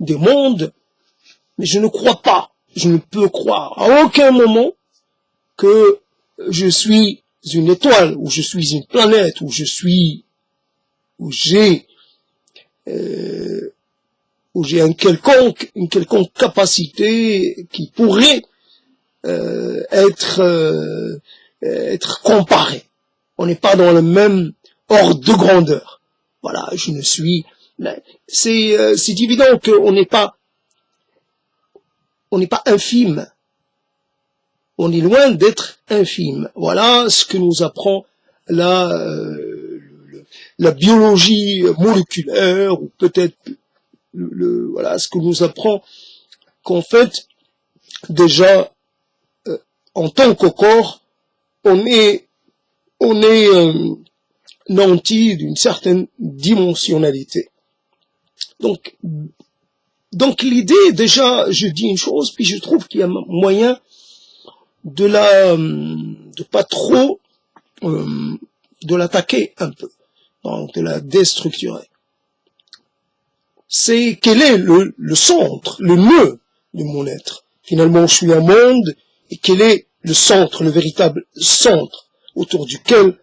des mondes. Mais je ne crois pas, je ne peux croire à aucun moment que je suis une étoile, ou je suis une planète, ou j'ai une quelconque capacité qui pourrait être comparée. On n'est pas dans le même ordre de grandeur. Voilà, je ne suis. C'est évident qu'on n'est pas infime. On est loin d'être infime. Voilà ce que nous apprend la biologie moléculaire, ou peut-être voilà ce que nous apprend qu'en fait déjà en tant que corps, on est nanti d'une certaine dimensionnalité. Donc l'idée, déjà, je dis une chose, puis je trouve qu'il y a moyen de pas trop, de l'attaquer un peu, donc de la déstructurer. C'est quel est le centre, le nœud de mon être. Finalement, je suis un monde, et quel est le centre, le véritable centre autour duquel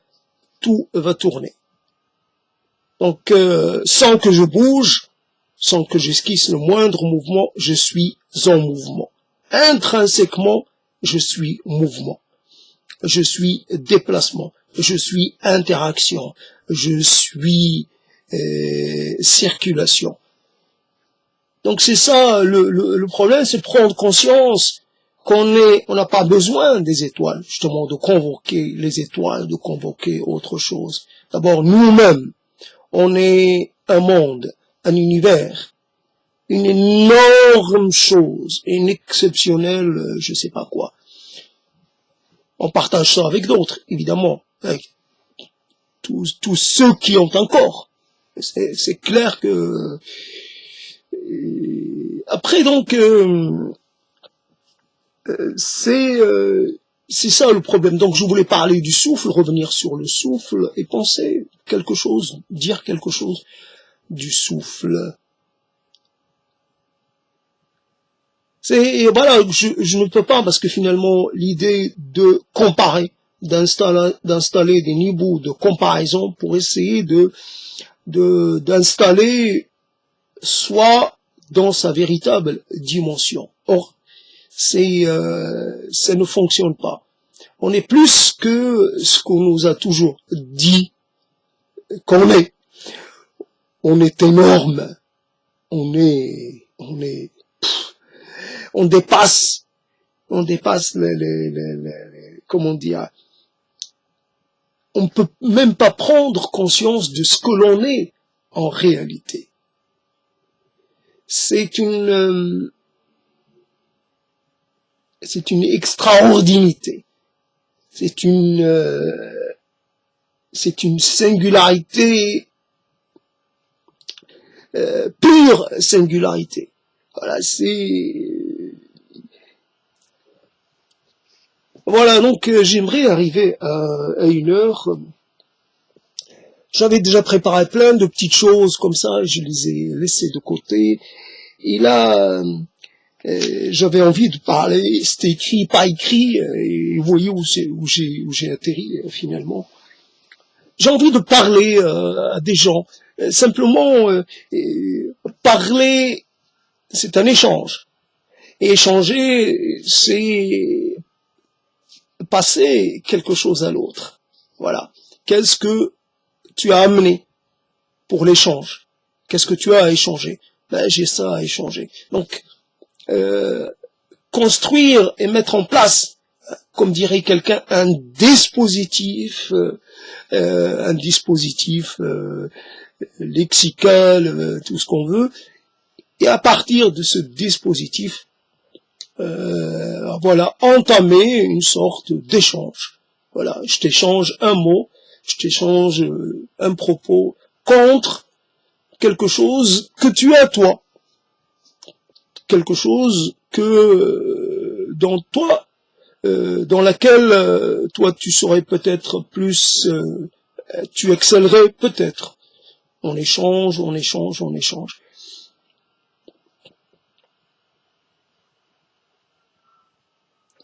tout va tourner. Donc, sans que je bouge, sans que j'esquisse le moindre mouvement, je suis en mouvement. Intrinsèquement, je suis mouvement. Je suis déplacement. Je suis interaction. Je suis circulation. Donc c'est ça, le problème, c'est prendre conscience qu'on n'a pas besoin des étoiles, justement, de convoquer les étoiles, de convoquer autre chose. D'abord, nous-mêmes, on est un monde, un univers, une énorme chose, une exceptionnelle, je sais pas quoi. On partage ça avec d'autres, évidemment, avec tous ceux qui ont un corps. C'est clair que... Après, donc, c'est ça le problème. Donc, je voulais parler du souffle, revenir sur le souffle et penser quelque chose, dire quelque chose du souffle. Voilà, je ne peux pas, parce que finalement, l'idée de comparer, d'installer des niveaux de comparaison pour essayer d'installer soit dans sa véritable dimension. Or, ça ne fonctionne pas. On est plus que ce qu'on nous a toujours dit qu'on est. On est énorme. On dépasse comment dire, on peut même pas prendre conscience de ce que l'on est en réalité. C'est une extraordinité. C'est une singularité, pure singularité. Voilà, voilà, donc j'aimerais arriver à une heure. J'avais déjà préparé plein de petites choses comme ça, je les ai laissées de côté. Et là, j'avais envie de parler, c'était écrit, pas écrit, et vous voyez où j'ai atterri finalement. J'ai envie de parler à des gens. Simplement, parler, c'est un échange. Et échanger, c'est passer quelque chose à l'autre. Voilà. Qu'est-ce que tu as amené pour l'échange? Qu'est-ce que tu as à échanger? Ben, j'ai ça à échanger. Donc, construire et mettre en place, comme dirait quelqu'un, un dispositif lexical, tout ce qu'on veut, et à partir de ce dispositif, voilà, entamer une sorte d'échange. Voilà, je t'échange un mot, je t'échange un propos contre quelque chose que tu as toi, quelque chose que dans toi, dans laquelle toi tu serais peut-être plus, tu excellerais peut-être. On échange.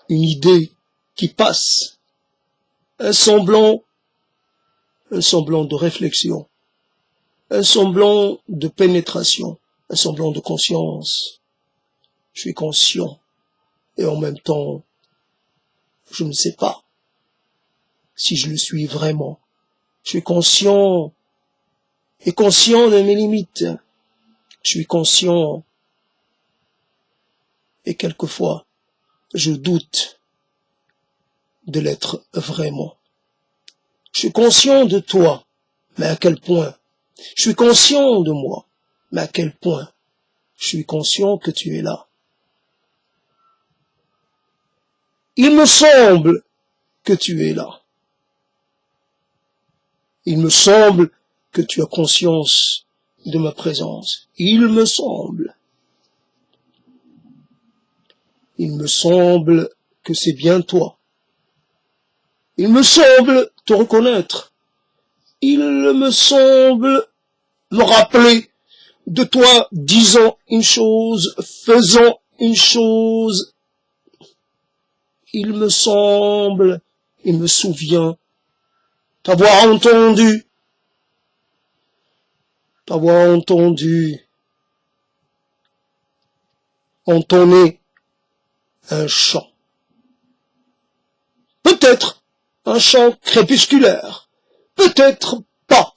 Une idée qui passe, un semblant de réflexion, un semblant de pénétration, un semblant de conscience. Je suis conscient et en même temps, je ne sais pas si je le suis vraiment. Je suis conscient et conscient de mes limites. Je suis conscient et quelquefois, je doute de l'être vraiment. Je suis conscient de toi, mais à quel point? Je suis conscient de moi, mais à quel point? Je suis conscient que tu es là. Il me semble que tu es là. Il me semble que tu as conscience de ma présence. Il me semble. Il me semble que c'est bien toi. Il me semble te reconnaître. Il me semble me rappeler de toi disant une chose, faisant une chose. Il me semble, il me souvient t'avoir entendu entonner un chant. Peut-être un chant crépusculaire, peut-être pas.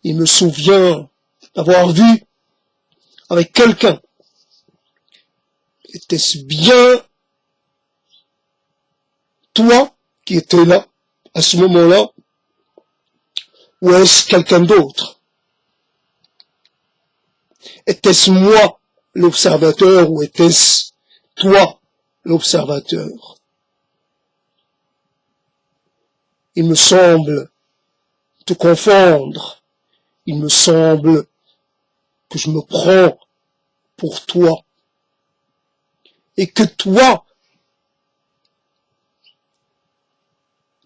Il me souvient d'avoir vu avec quelqu'un. Était-ce bien toi qui étais là à ce moment-là, ou est-ce quelqu'un d'autre? Était-ce moi l'observateur ou était-ce toi l'observateur? Il me semble te confondre. Il me semble que je me prends pour toi. Et que toi,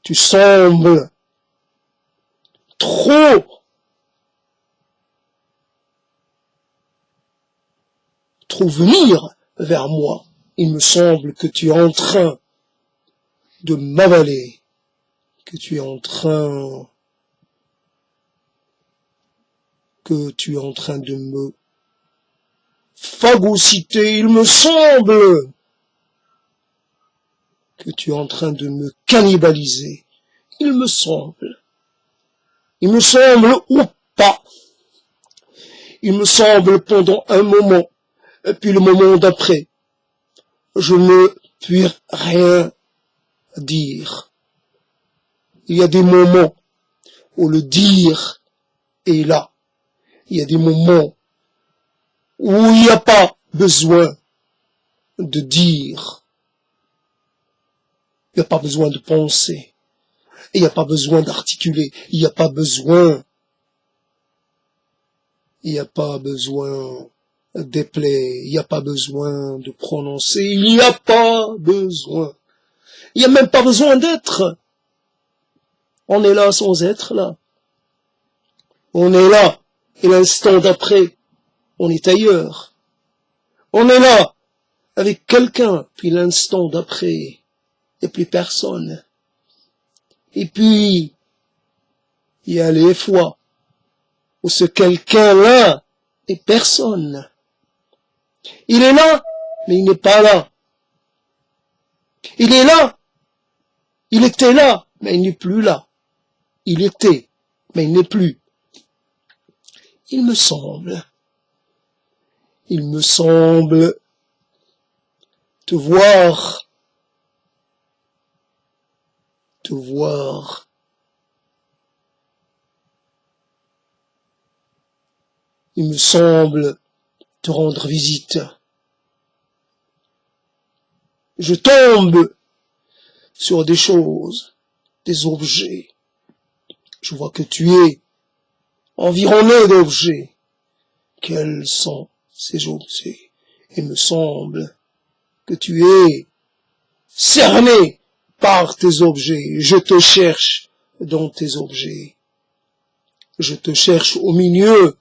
tu sembles trop venir vers moi. Il me semble que tu es en train de m'avaler, que tu es en train de me phagocyter. Il me semble que tu es en train de me cannibaliser. Il me semble ou pas. Il me semble pendant un moment, et puis le moment d'après, je ne puis rien dire. Il y a des moments où le dire est là. Il y a des moments où il n'y a pas besoin de dire. Il n'y a pas besoin de penser. Il n'y a pas besoin d'articuler. Il n'y a pas besoin d'épeler. Il n'y a pas besoin de prononcer. Il n'y a pas besoin. Il n'y a même pas besoin d'être. On est là sans être là. On est là. Et l'instant d'après, on est ailleurs. On est là avec quelqu'un. Puis l'instant d'après, il n'y a plus personne. Et puis, il y a les fois où ce quelqu'un-là est personne. Il est là, mais il n'est pas là. Il est là. Il était là, mais il n'est plus là. Il était, mais il n'est plus. Il me semble te voir. Il me semble te rendre visite. Je tombe sur des choses, des objets. Je vois que tu es environné d'objets. Quels sont ces objets? Il me semble que tu es cerné par tes objets. Je te cherche dans tes objets. Je te cherche au milieu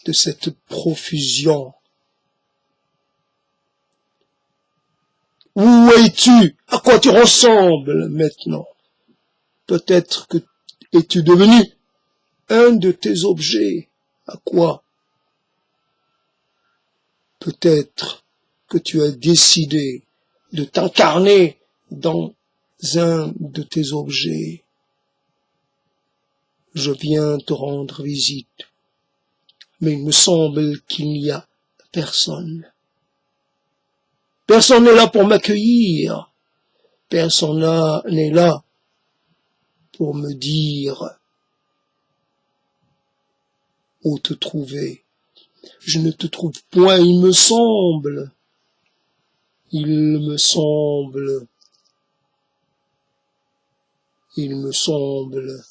de cette profusion. Où es-tu? À quoi tu ressembles maintenant? Peut-être que es-tu devenu un de tes objets. À quoi? Peut-être que tu as décidé de t'incarner dans un de tes objets. Je viens te rendre visite, mais il me semble qu'il n'y a personne. Personne n'est là pour m'accueillir. Personne n'est là pour me dire où te trouver. Je ne te trouve point, il me semble. Il me semble. Il me semble.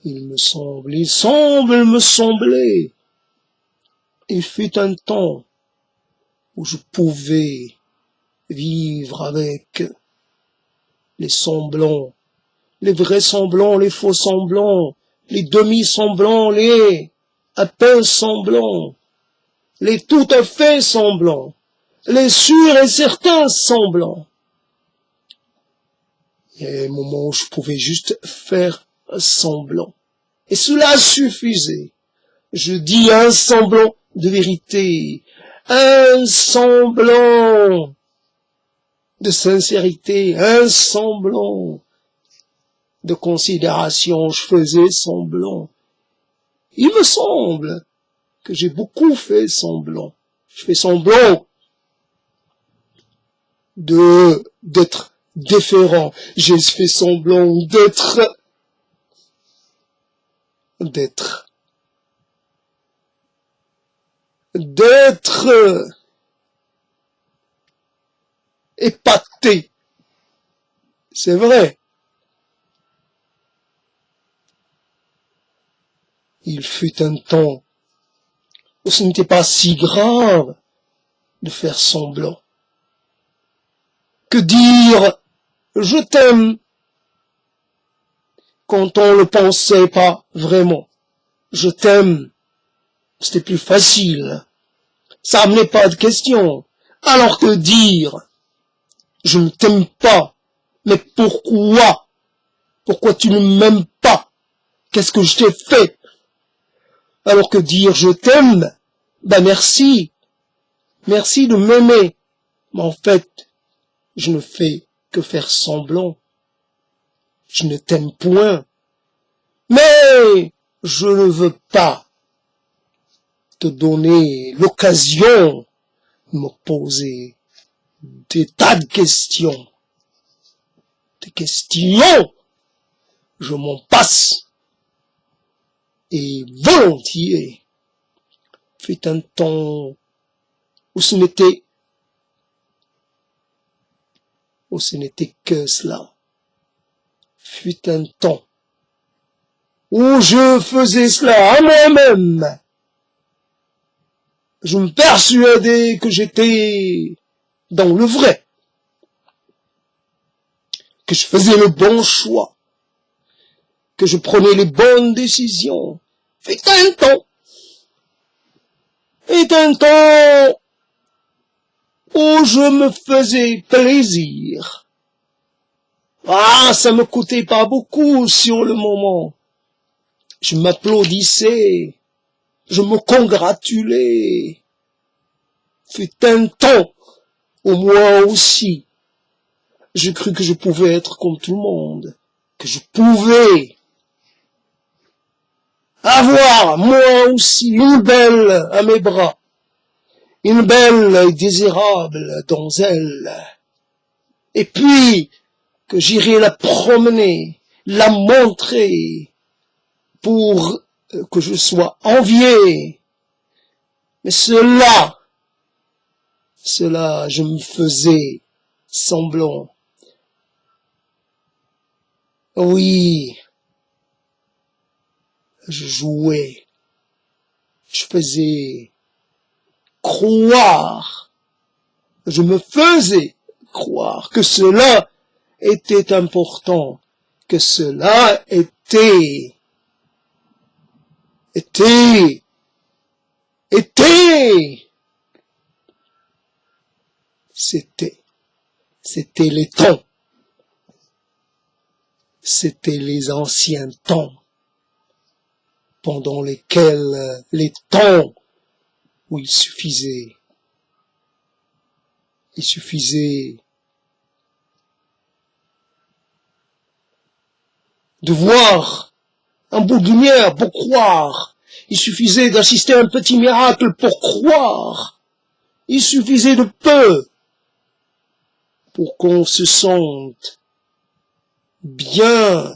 Il me semble. Il semble me sembler. Il fut un temps où je pouvais vivre avec les semblants, les vrais semblants, les faux semblants, les demi-semblants, les à peine semblants, les tout à fait semblants, les sûrs et certains semblants. Il y a des moments où je pouvais juste faire un semblant. Et cela suffisait. Je dis un semblant de vérité, un semblant de sincérité, un semblant de considération, je faisais semblant. Il me semble que j'ai beaucoup fait semblant. Je fais semblant d'être déférent. J'ai fait semblant d'être épaté. C'est vrai. Il fut un temps où ce n'était pas si grave de faire semblant. Que dire je t'aime quand on le pensait pas vraiment. Je t'aime, c'était plus facile. Ça amenait pas de question. Alors que dire je ne t'aime pas, mais pourquoi? Pourquoi tu ne m'aimes pas? Qu'est-ce que je t'ai fait? Alors que dire je t'aime, merci. Merci de m'aimer. Mais en fait, je ne fais que faire semblant. Je ne t'aime point. Mais je ne veux pas te donner l'occasion de me poser des tas de questions. Des questions, je m'en passe. Et volontiers, fut un temps où ce n'était que cela. Fut un temps où je faisais cela à moi-même. Je me persuadais que j'étais dans le vrai, que je faisais le bon choix, que je prenais les bonnes décisions. Fut un temps où je me faisais plaisir. Ah, ça me coûtait pas beaucoup sur le moment. Je m'applaudissais, je me congratulais. Fut un temps où moi aussi, je crus que je pouvais être comme tout le monde, que je pouvais avoir moi aussi une belle à mes bras, une belle et désirable donzelle, et puis que j'irai la promener, la montrer, pour que je sois envié. Mais cela, je me faisais semblant. Oui, je jouais, je faisais croire, je me faisais croire que cela était important, que cela était, c'était les temps, c'était les anciens temps, pendant lesquels, les temps où il suffisait de voir un bout de lumière pour croire. Il suffisait d'assister à un petit miracle pour croire. Il suffisait de peu pour qu'on se sente bien.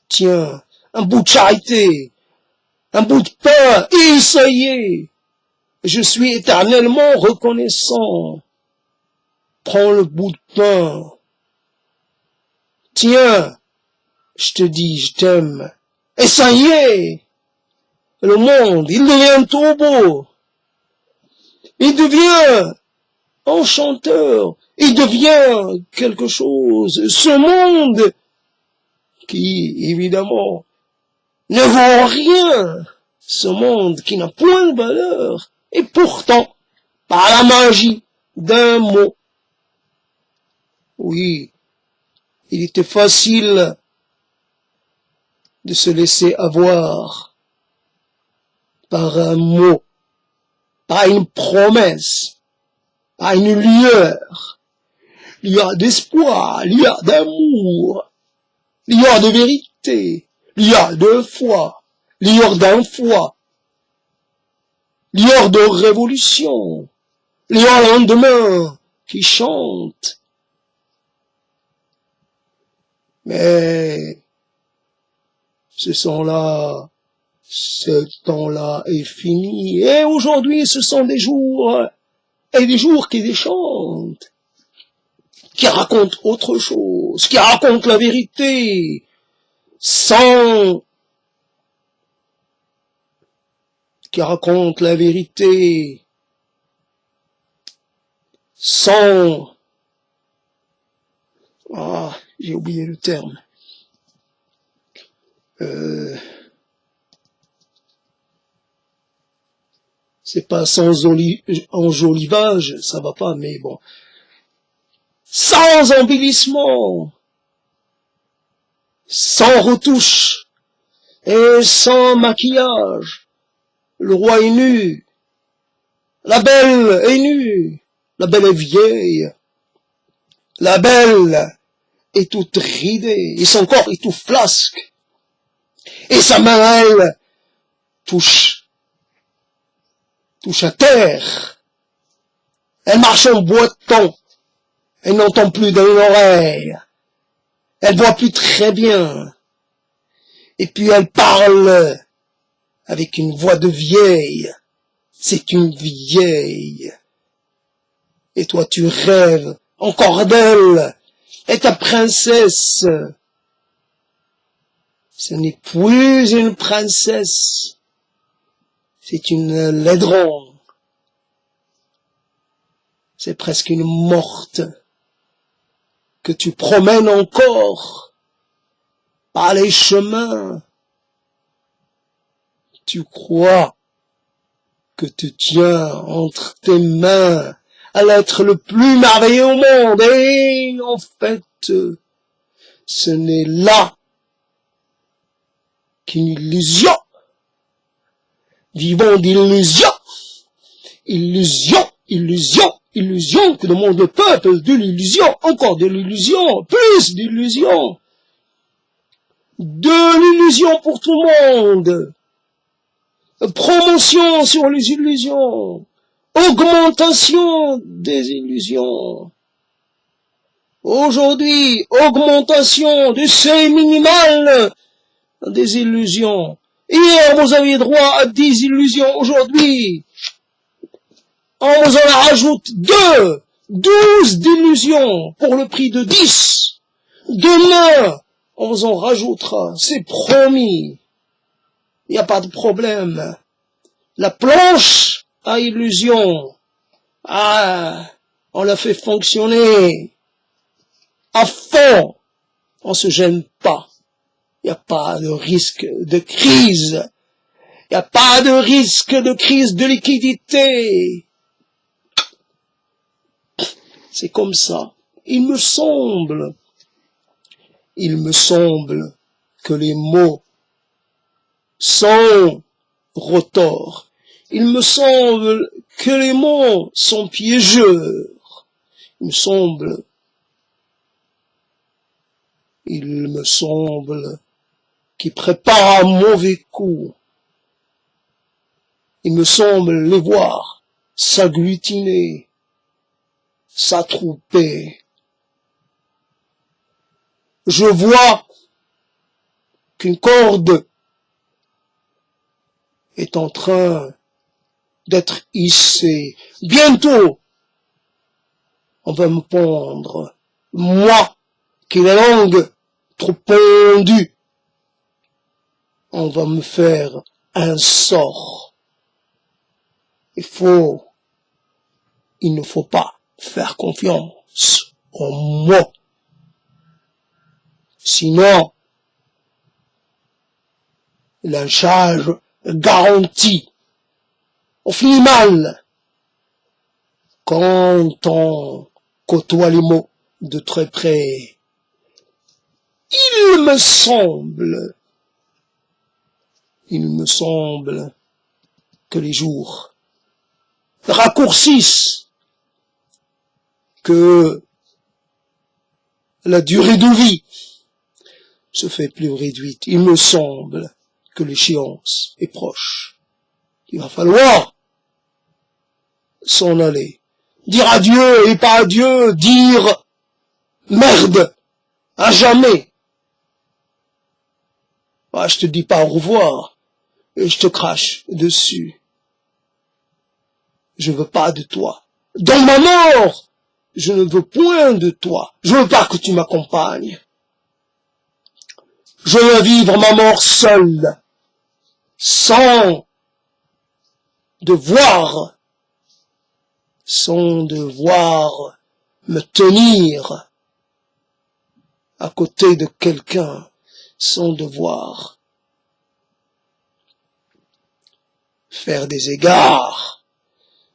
Tiens, un bout de charité, un bout de pain, et ça y est, je suis éternellement reconnaissant. Prends le bout de pain. Tiens, je te dis, je t'aime. Et ça y est, le monde, il devient trop beau. Il devient enchanteur. Il devient quelque chose. Ce monde qui, évidemment, ne vaut rien. Ce monde qui n'a point de valeur. Et pourtant, par la magie d'un mot, oui, il était facile de se laisser avoir par un mot, par une promesse, par une lueur, lueur d'espoir, lueur d'amour, lueur de vérité, lueur de foi, lueur d'un foi, lueur de révolution, lueur lendemain qui chante. Mais ce temps-là est fini. Et aujourd'hui, ce sont des jours qui déchantent, qui racontent autre chose, qui racontent la vérité, qui racontent la vérité, sans, j'ai oublié le terme, c'est pas sans enjolivage, ça va pas, mais bon. Sans embellissement, sans retouche et sans maquillage. Le roi est nu, la belle est nue, la belle est vieille, la belle est toute ridée, et son corps est tout flasque, et sa main, elle, touche à terre. Elle marche en boitant. Elle n'entend plus dans l'oreille. Elle voit plus très bien. Et puis elle parle avec une voix de vieille. C'est une vieille. Et toi tu rêves encore d'elle. Et ta princesse, ce n'est plus une princesse. C'est une laidron. C'est presque une morte que tu promènes encore par les chemins. Tu crois que tu tiens entre tes mains à l'être le plus merveilleux au monde. Et en fait, ce n'est là qu'une illusion. Vivons d'illusion. Illusion, illusion, illusion que demande le peuple, de l'illusion, encore de l'illusion, plus d'illusion. De l'illusion pour tout le monde. Promotion sur les illusions. Augmentation des illusions. Aujourd'hui, augmentation du seuil minimal des illusions. Hier, vous aviez droit à 10 illusions. Aujourd'hui, on vous en rajoute 12 d'illusions pour le prix de 10. Demain, on vous en rajoutera. C'est promis. Il n'y a pas de problème. La planche à illusion, on la fait fonctionner à fond. On se gêne pas. Il n'y a pas de risque de crise. Il n'y a pas de risque de crise de liquidité. C'est comme ça. Il me semble que les mots sont retors. Il me semble que les mots sont piégeurs. Il me semble qu'ils préparent un mauvais coup. Il me semble les voir s'agglutiner, s'attrouper. Je vois qu'une corde est en train d'être hissé. Bientôt, on va me pendre, moi, qui ai la langue trop pendue, on va me faire un sort. Il ne faut pas faire confiance en moi. Sinon, lynchage garanti. On finit mal quand on côtoie les mots de très près. Il me semble que les jours raccourcissent, que la durée de vie se fait plus réduite. Il me semble que l'échéance est proche. Il va falloir s'en aller. Dire adieu et pas adieu, dire merde à jamais. Ah, je te dis pas au revoir et je te crache dessus. Je veux pas de toi. Dans ma mort, je ne veux point de toi. Je veux pas que tu m'accompagnes. Je veux vivre ma mort seule, sans devoir me tenir à côté de quelqu'un, sans devoir faire des égards,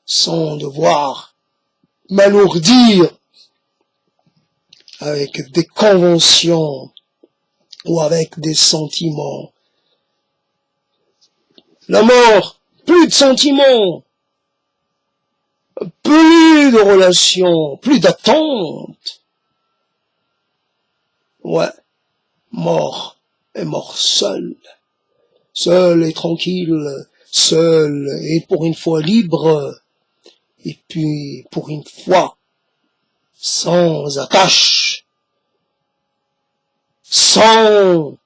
sans devoir m'alourdir avec des conventions ou avec des sentiments. La mort, plus de sentiments, plus de relations, plus d'attentes. Ouais, mort est mort seul et tranquille, seul et pour une fois libre, et puis pour une fois sans attache, sans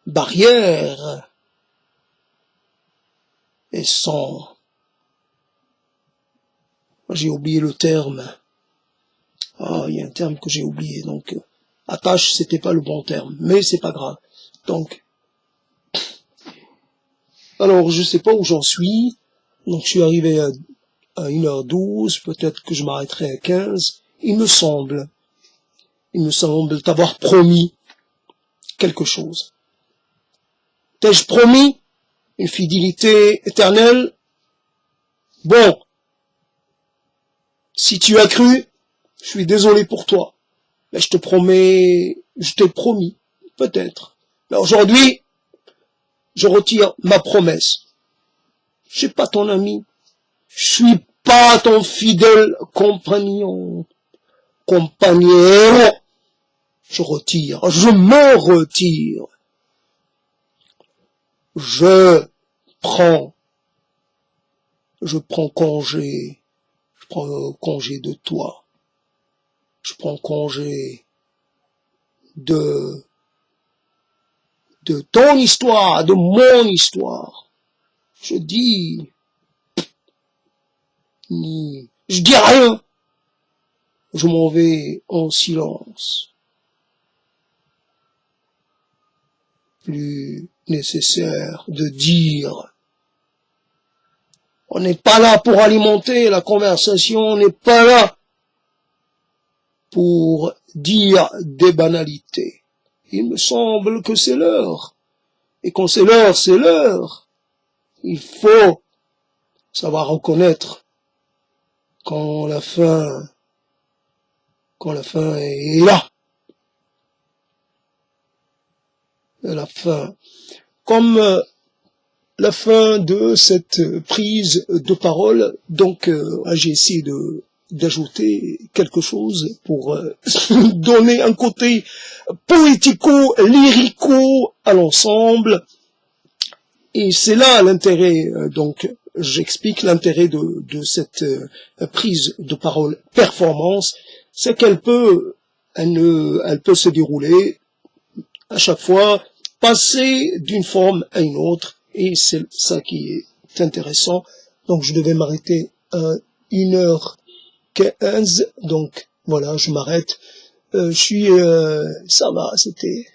barrière et sans... J'ai oublié le terme. Ah, il y a un terme que j'ai oublié, donc attache, c'était pas le bon terme, mais c'est pas grave. Donc, alors je sais pas où j'en suis, donc je suis arrivé à 1h12, peut-être que je m'arrêterai à 15. Il me semble t'avoir promis quelque chose. T'ai-je promis une fidélité éternelle? Bon, si tu as cru, je suis désolé pour toi. Mais je t'ai promis, peut-être. Mais aujourd'hui, je retire ma promesse. Je suis pas ton ami. Je suis pas ton fidèle compagnon. Je me retire. Je prends congé. Je prends congé de toi. Je prends congé de ton histoire, de mon histoire. Je dis rien. Je m'en vais en silence. Plus nécessaire de dire. On n'est pas là pour alimenter la conversation, on n'est pas là pour dire des banalités. Il me semble que c'est l'heure. Et quand c'est l'heure, c'est l'heure. Il faut savoir reconnaître quand la fin est là. La fin. Comme la fin de cette prise de parole, donc j'ai essayé d'ajouter quelque chose pour donner un côté poético-lyrico à l'ensemble. Et c'est là l'intérêt, donc j'explique l'intérêt de cette prise de parole performance, c'est elle peut se dérouler à chaque fois, passer d'une forme à une autre, et c'est ça qui est intéressant. Donc je devais m'arrêter à 1h15, donc voilà, je m'arrête. Ça va, c'était